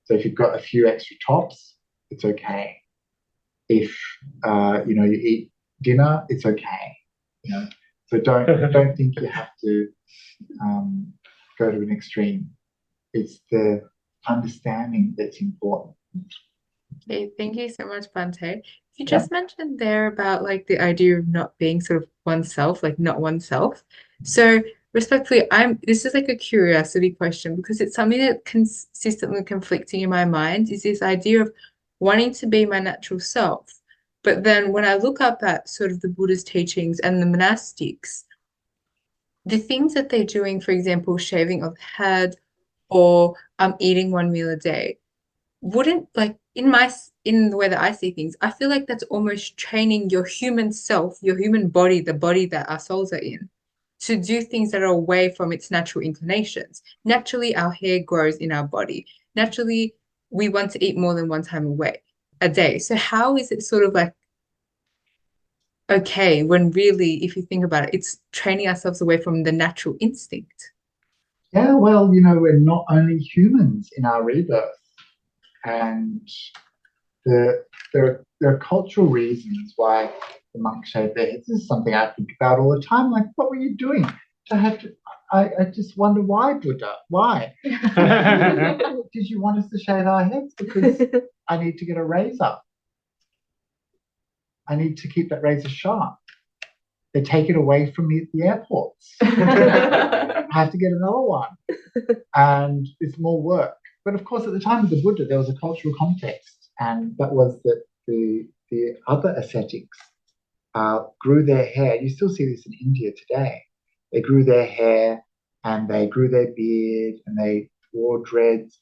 So if you've got a few extra tops, it's okay. If you eat dinner, it's okay. So don't think you have to go to an extreme. It's the understanding that's important. Okay, thank you so much, Bante. You Yeah. just mentioned there about like the idea of not being sort of oneself, like not oneself. So respectfully, this is like a curiosity question because it's something that consistently conflicting in my mind is this idea of wanting to be my natural self. But then when I look up at sort of the Buddha's teachings and the monastics, the things that they're doing, for example, shaving of the head or eating one meal a day, wouldn't like in the way that I see things, I feel like that's almost training your human self, your human body, the body that our souls are in, to do things that are away from its natural inclinations. Naturally, our hair grows in our body. Naturally, we want to eat more than one time a day. So how is it sort of like okay when really, if you think about it, it's training ourselves away from the natural instinct? Yeah, well, we're not only humans in our rebirth, and there are cultural reasons why the monks shave their heads. This is something I think about all the time. Like, what were you doing to have to? I just wonder why, Buddha. Why did you want us to shave our heads? Because I need to get a razor. I need to keep that razor sharp. They take it away from me at the airports. I have to get another one, and it's more work. But of course, at the time of the Buddha, there was a cultural context, and that was that the other ascetics grew their hair. You still see this in India today. They grew their hair, and they grew their beard, and they wore dreads.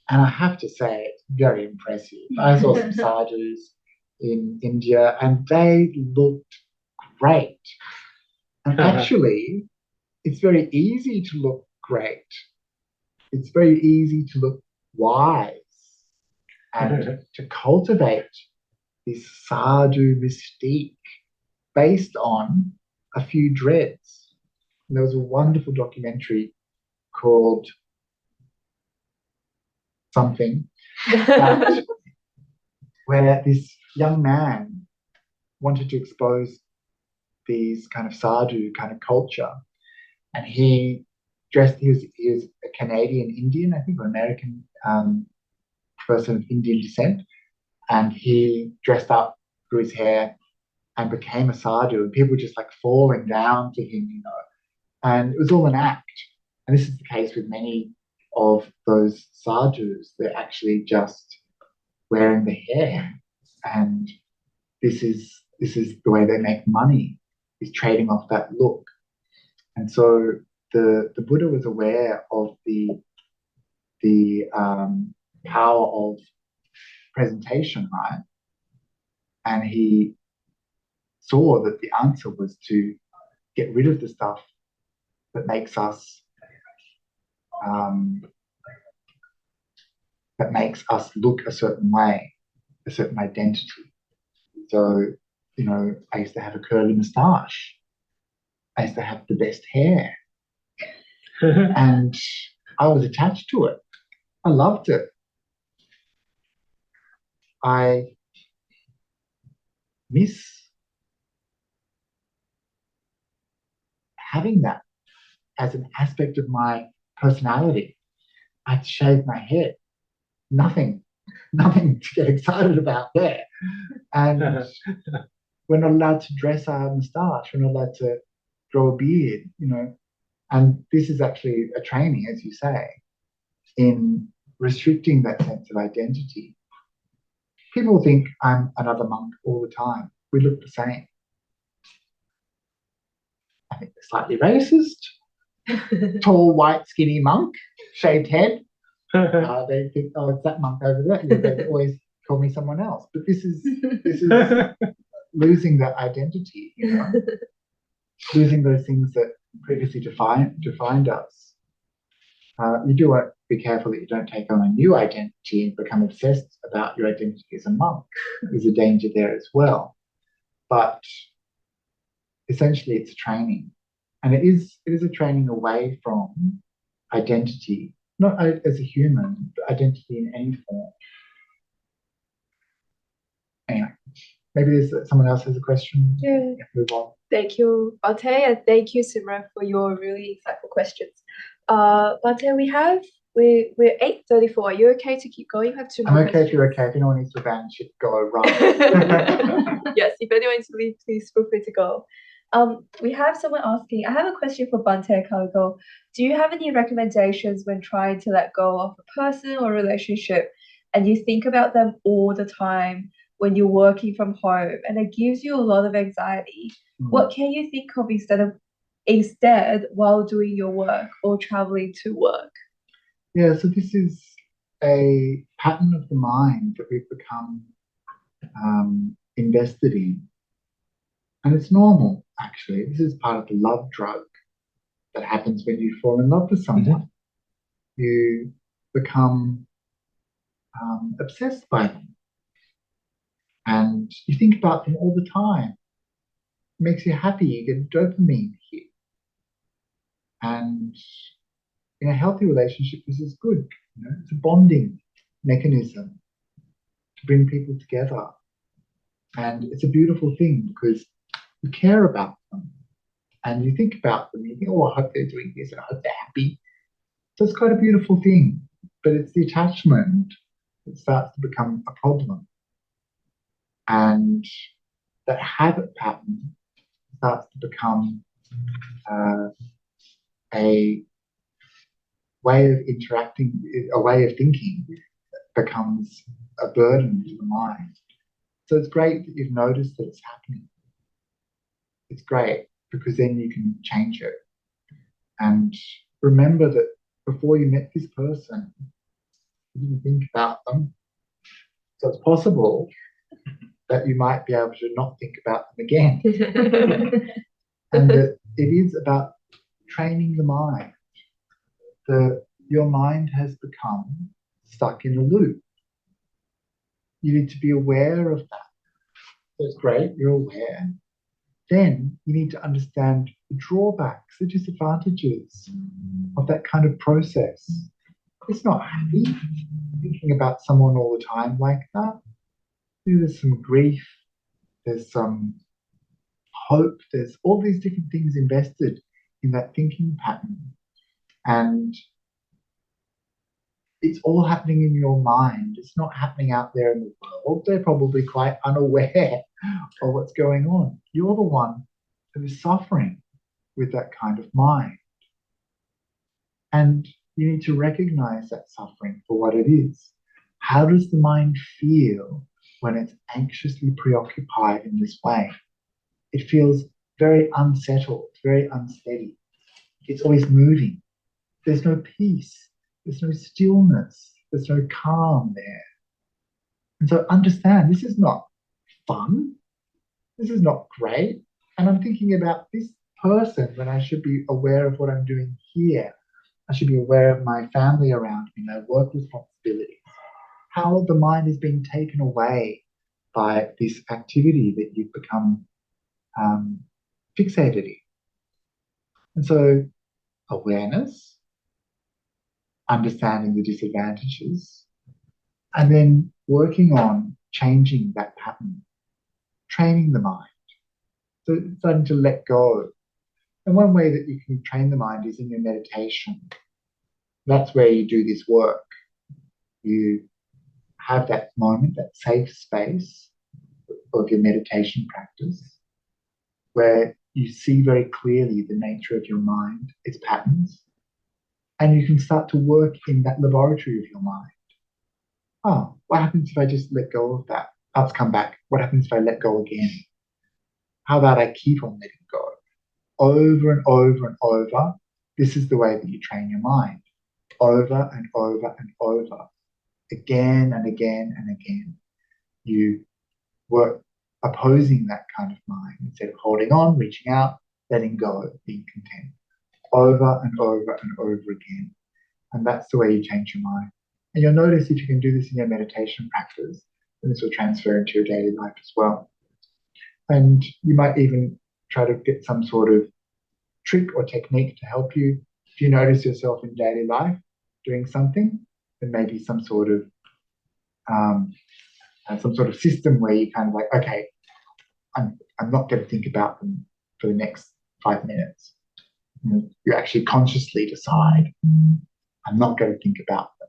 And I have to say, it's very impressive. I saw some sadhus in India, and they looked great. And actually, it's very easy to look great. It's very easy to look wise and to cultivate this sadhu mystique based on a few dreads. And there was a wonderful documentary called something where this young man wanted to expose these kind of sadhu kind of culture, and he was a Canadian Indian, I think, or American person of Indian descent, and he dressed up, grew his hair, and became a sadhu, and people were just like falling down to him. And it was all an act. And this is the case with many of those sadhus. They're actually just wearing the hair, and this is the way they make money, is trading off that look. And so the Buddha was aware of the power of presentation, right? And he saw that the answer was to get rid of the stuff that makes us look a certain way, a certain identity. So, I used to have a curly moustache. I used to have the best hair. And I was attached to it. I loved it. I miss having that as an aspect of my personality. I'd shave my head. Nothing to get excited about there. And we're not allowed to dress our moustache. We're not allowed to grow a beard, And this is actually a training, as you say, in restricting that sense of identity. People think I'm another monk all the time. We look the same. I think they're slightly racist. Tall, white, skinny monk, shaved head. They think, oh, it's that monk over there. They always call me someone else. But this is losing that identity, losing those things that previously defined us. You do want to be careful that you don't take on a new identity and become obsessed about your identity as a monk. There's a danger there as well. But essentially, it's a training. And it is a training away from identity, not as a human, but identity in any form. Anyway, maybe someone else has a question. Yeah. Move on. Thank you, Bhante, and thank you, Simran, for your really insightful questions. Bhante, we're 8:34. Are you okay to keep going? You have two more I'm okay questions. if you're okay. If anyone needs to abandon ship, go right. Yes, if anyone needs to leave, please feel free to go. We have someone asking, I have a question for Bhante Akaliko. Do you have any recommendations when trying to let go of a person or relationship and you think about them all the time when you're working from home and it gives you a lot of anxiety? What can you think of instead while doing your work or traveling to work? Yeah, so this is a pattern of the mind that we've become invested in. And it's normal, actually. This is part of the love drug that happens when you fall in love with someone. You become obsessed by them. And you think about them all the time. It makes you happy. You get a dopamine hit. And in a healthy relationship, this is good. It's a bonding mechanism to bring people together. And it's a beautiful thing because you care about them and you think about them. You think, oh, I hope they're doing this and I hope they're happy. So it's quite a beautiful thing. But it's the attachment that starts to become a problem. And that habit pattern starts to become a way of interacting, a way of thinking becomes a burden to the mind. So it's great that you've noticed that it's happening. It's great because then you can change it. And remember that before you met this person, you didn't think about them. So it's possible that you might be able to not think about them again. And that it is about training the mind. Your mind has become stuck in a loop. You need to be aware of that. So it's great, you're aware. Then you need to understand the drawbacks, the disadvantages of that kind of process. It's not happy thinking about someone all the time like that. There's some grief, there's some hope, there's all these different things invested in that thinking pattern. And it's all happening in your mind. It's not happening out there in the world. They're probably quite unaware of what's going on. You're the one who is suffering with that kind of mind. And you need to recognize that suffering for what it is. How does the mind feel when it's anxiously preoccupied in this way? It feels very unsettled, very unsteady. It's always moving. There's no peace. There's no stillness. There's no calm there. And so understand, this is not fun. This is not great. And I'm thinking about this person when I should be aware of what I'm doing here. I should be aware of my family around me, my work responsibilities, how the mind is being taken away by this activity that you've become fixated in. And so, awareness, understanding the disadvantages, and then working on changing that pattern, training the mind. So, starting to let go. And one way that you can train the mind is in your meditation. That's where you do this work. You have that moment, that safe space of your meditation practice, where you see very clearly the nature of your mind, its patterns, and you can start to work in that laboratory of your mind. Oh, what happens if I just let go of that? Oh, it's come back. What happens if I let go again? How about I keep on letting go? Over and over and over. This is the way that you train your mind. Over and over and over. Again and again and again. You work opposing that kind of mind instead of holding on, reaching out, letting go, being content. Over and over and over again. And that's the way you change your mind. And you'll notice if you can do this in your meditation practice, then this will transfer into your daily life as well. And you might even try to get some sort of trick or technique to help you. If you notice yourself in daily life doing something, then maybe some sort of system where you kind of like, okay, I'm not going to think about them for the next 5 minutes. You actually consciously decide, I'm not going to think about them.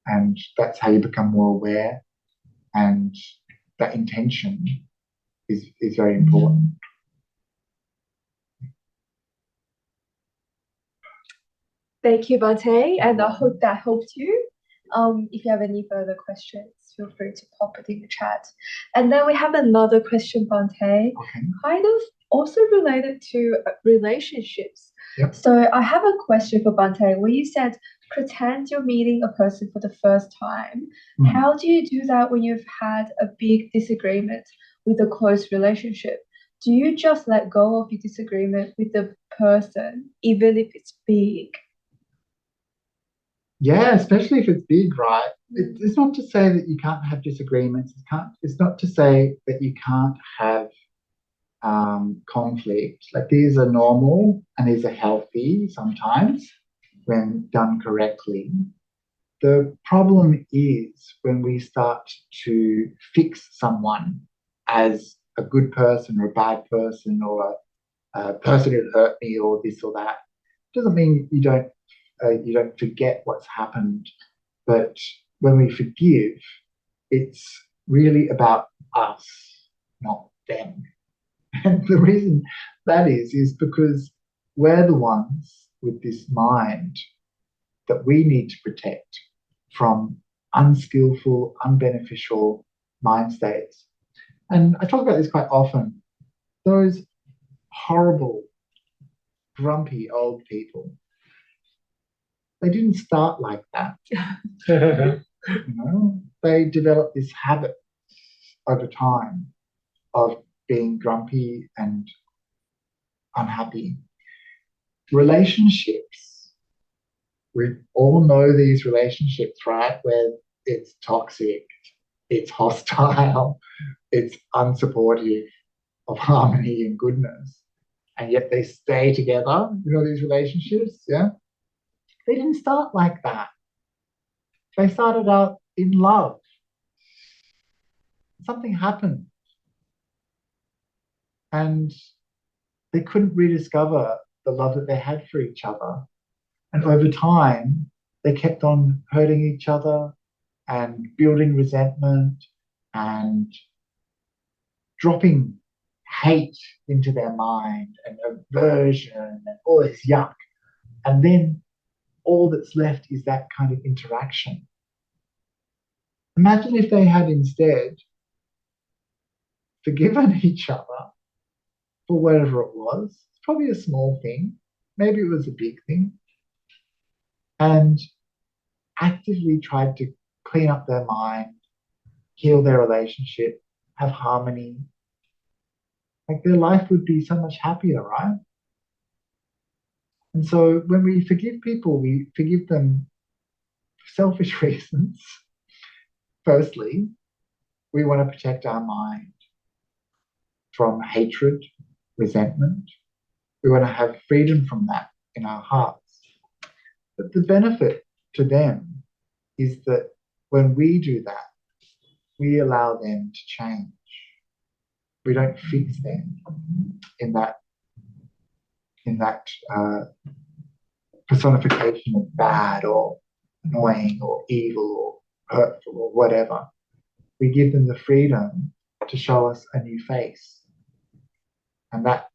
And that's how you become more aware. And that intention is very important. Thank you, Bhante, and I hope that helped you. If you have any further questions, feel free to pop it in the chat. And then we have another question, Bhante, kind of also related to relationships. Yep. So I have a question for Bhante. Where you said, pretend you're meeting a person for the first time. How do you do that when you've had a big disagreement with a close relationship? Do you just let go of your disagreement with the person, even if it's big? Yeah, especially if it's big, right? It's not to say that you can't have disagreements. It's not to say that you can't have conflict. Like, these are normal and these are healthy sometimes when done correctly. The problem is when we start to fix someone as a good person or a bad person or a person who hurt me or this or that. It doesn't mean you don't forget what's happened, but when we forgive, it's really about us, not them. And the reason that is because we're the ones with this mind that we need to protect from unskillful, unbeneficial mind states. And I talk about this quite often. Those horrible, grumpy old people, they didn't start like that. They developed this habit over time of being grumpy and unhappy. Relationships, we all know these relationships, right? Where it's toxic, it's hostile, it's unsupportive of harmony and goodness, and yet they stay together. These relationships, yeah? They didn't start like that. They started out in love. Something happened. And they couldn't rediscover the love that they had for each other. And over time, they kept on hurting each other and building resentment and dropping hate into their mind and aversion and all this yuck. And then all that's left is that kind of interaction. Imagine if they had instead forgiven each other for whatever it was. It's probably a small thing. Maybe it was a big thing. And actively tried to clean up their mind, heal their relationship, have harmony, like their life would be so much happier, right? And so when we forgive people, we forgive them for selfish reasons. Firstly, we want to protect our mind from hatred, resentment. We want to have freedom from that in our hearts. But the benefit to them is that when we do that, we allow them to change. We don't fix them in that personification of bad or annoying or evil or hurtful or whatever. We give them the freedom to show us a new face. And that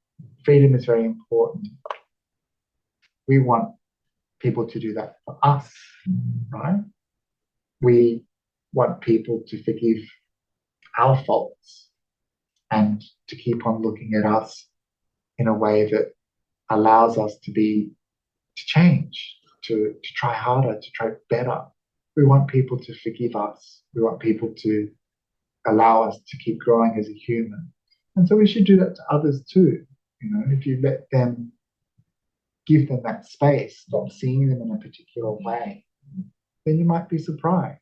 freedom is very important. We want people to do that for us, right? We want people to forgive our faults and to keep on looking at us in a way that allows us to change, to try harder, to try better. We want people to forgive us. We want people to allow us to keep growing as a human. And so we should do that to others too. If you let them, give them that space, stop seeing them in a particular way, then you might be surprised.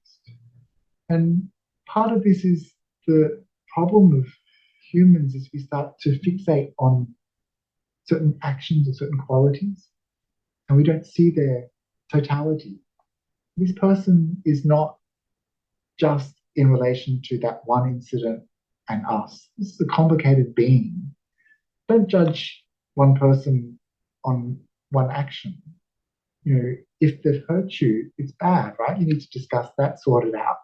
And part of this is the problem of humans is we start to fixate on certain actions or certain qualities, and we don't see their totality. This person is not just in relation to that one incident and us. This is a complicated being. Don't judge one person on one action. If they've hurt you, it's bad, right? You need to discuss that, sort it out.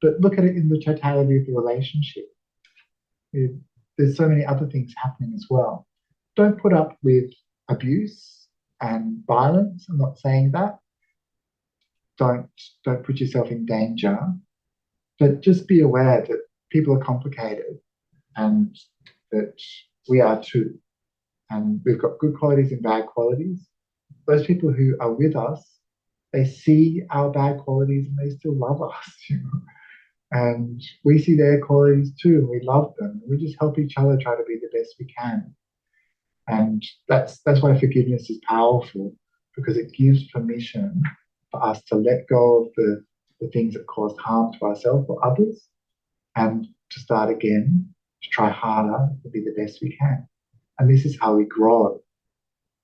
But look at it in the totality of the relationship. There's so many other things happening as well. Don't put up with abuse and violence. I'm not saying that. Don't put yourself in danger. But just be aware that people are complicated and that we are too. And we've got good qualities and bad qualities. Those people who are with us, they see our bad qualities and they still love us. And we see their qualities too, and we love them. We just help each other try to be the best we can. And that's why forgiveness is powerful, because it gives permission for us to let go of the things that caused harm to ourselves or others, and to start again, to try harder, to be the best we can. And this is how we grow.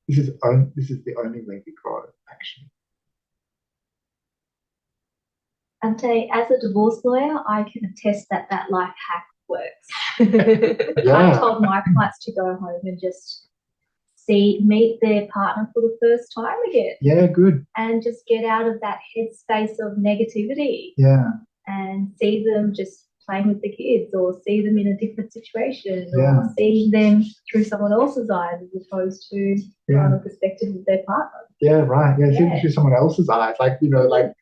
This is the only way we grow, actually. Bhante, as a divorce lawyer, I can attest that life hack works. Yeah. I've told my clients to go home and just meet their partner for the first time again. Yeah, good. And just get out of that headspace of negativity. Yeah. And see them just playing with the kids, or see them in a different situation, Yeah. or seeing them through someone else's eyes as opposed to from the perspective of their partner. Yeah, right. Yeah, seeing Yeah. through someone else's eyes, like like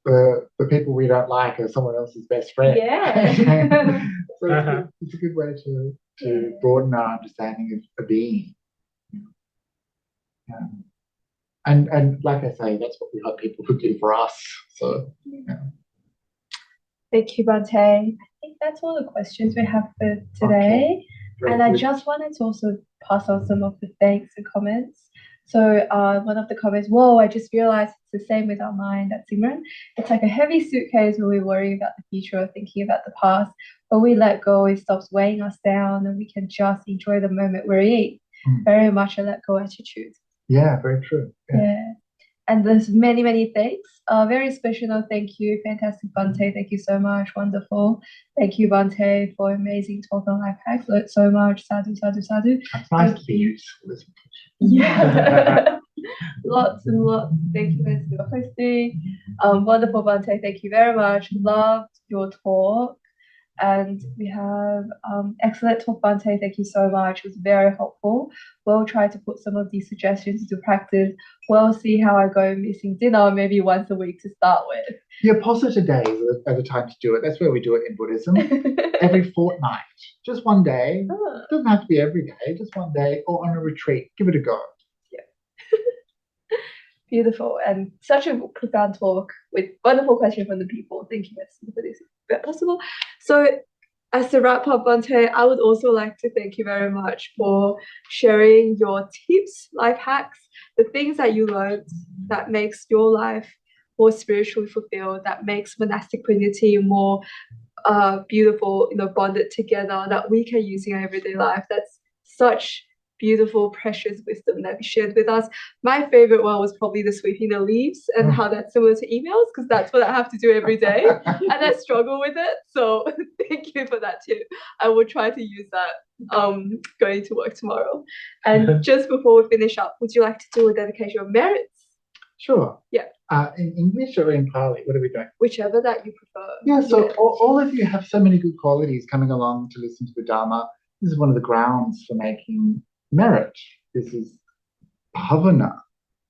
the people we don't like are someone else's best friend. Yeah. So it's a good way to broaden our understanding of being. Yeah. And like I say, that's what we hope people could do for us. So yeah. Thank you, Bhante. I think that's all the questions we have for today. Very And I good. just wanted to also pass on some of the thanks and comments. So one of the comments, whoa, I just realized it's the same with our mind at Simran. It's like a heavy suitcase when we worry about the future or thinking about the past. But we let go, it stops weighing us down, and we can just enjoy the moment we're in. Very much a let go attitude. Yeah, very true. Yeah. And there's many, many thanks. Very special thank you. Fantastic, Bhante. Thank you so much. Wonderful. Thank you, Bhante, for amazing talk on life hacks. Learned so much. Sadhu, sadhu, sadhu. It's nice to be useful, isn't it? Yeah. Lots and lots. Thank you guys for hosting. Wonderful, Bhante. Thank you very much. Loved your talk. And we have excellent talk, Bhante. Thank you so much. It was very helpful. We'll try to put some of these suggestions into practice. We'll see how I go missing dinner maybe once a week to start with. Yeah, Posita days are the time to do it. That's where we do it in Buddhism. Every fortnight. Just one day. It doesn't have to be every day. Just one day, or on a retreat. Give it a go. Beautiful, and such a profound talk with wonderful questions from the people. Thank you, Messi, for this. Possible. So As a wrap up, Bhante, I would also like to thank you very much for sharing your tips, life hacks, the things that you learned that makes your life more spiritually fulfilled, that makes monastic community more beautiful, bonded together, that we can use in our everyday life. That's such beautiful, precious wisdom that you shared with us. My favorite one was probably the sweeping the leaves and how that's similar to emails, because that's what I have to do every day and I struggle with it. So thank you for that too. I will try to use that going to work tomorrow. And just before we finish up, would you like to do a dedication of merits? Sure. Yeah. In English or in Pali? What are we doing? Whichever that you prefer. Yeah, so all of you have so many good qualities coming along to listen to the Dharma. This is one of the grounds for making merit. This is bhavana,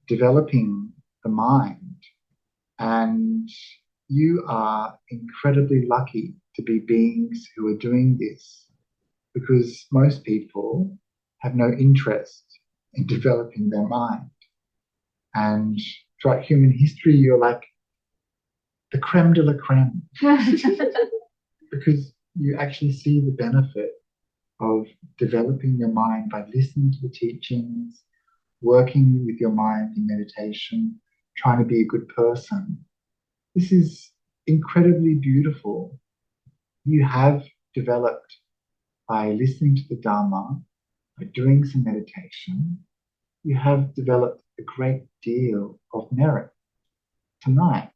developing the mind. And you are incredibly lucky to be beings who are doing this, because most people have no interest in developing their mind. And throughout human history, you're like the creme de la creme, because you actually see the benefit of developing your mind by listening to the teachings, working with your mind in meditation, trying to be a good person. This is incredibly beautiful. You have developed by listening to the Dharma, by doing some meditation, you have developed a great deal of merit tonight.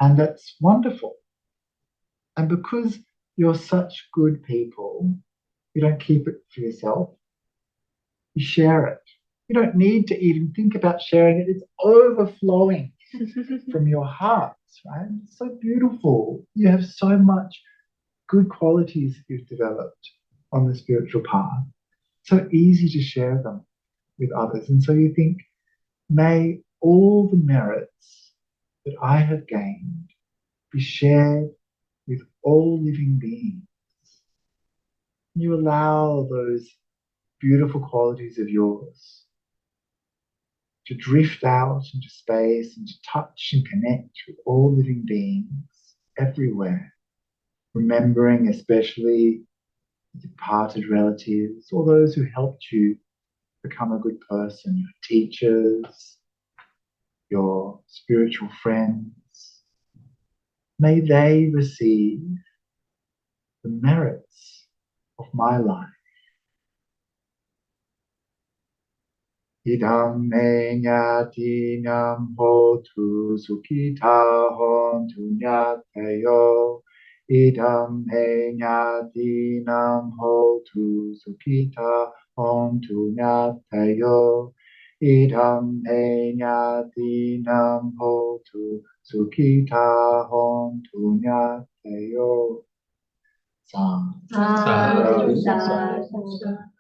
And that's wonderful. And because you're such good people, you don't keep it for yourself. You share it. You don't need to even think about sharing it. It's overflowing from your hearts, right? It's so beautiful. You have so much good qualities that you've developed on the spiritual path. So easy to share them with others. And so you think, may all the merits that I have gained be shared with all living beings. You allow those beautiful qualities of yours to drift out into space and to touch and connect with all living beings everywhere, remembering especially departed relatives or those who helped you become a good person, your teachers, your spiritual friends. May they receive the merits of my life. Idam me nyatinam hotu sukhita hontu nyateyo. Idam me nyatinam hotu sukhita hontu nyateyo. Idam me nyatinam hotu sukhita hontu nyateyo. Sadhu, sadhu, sadhu.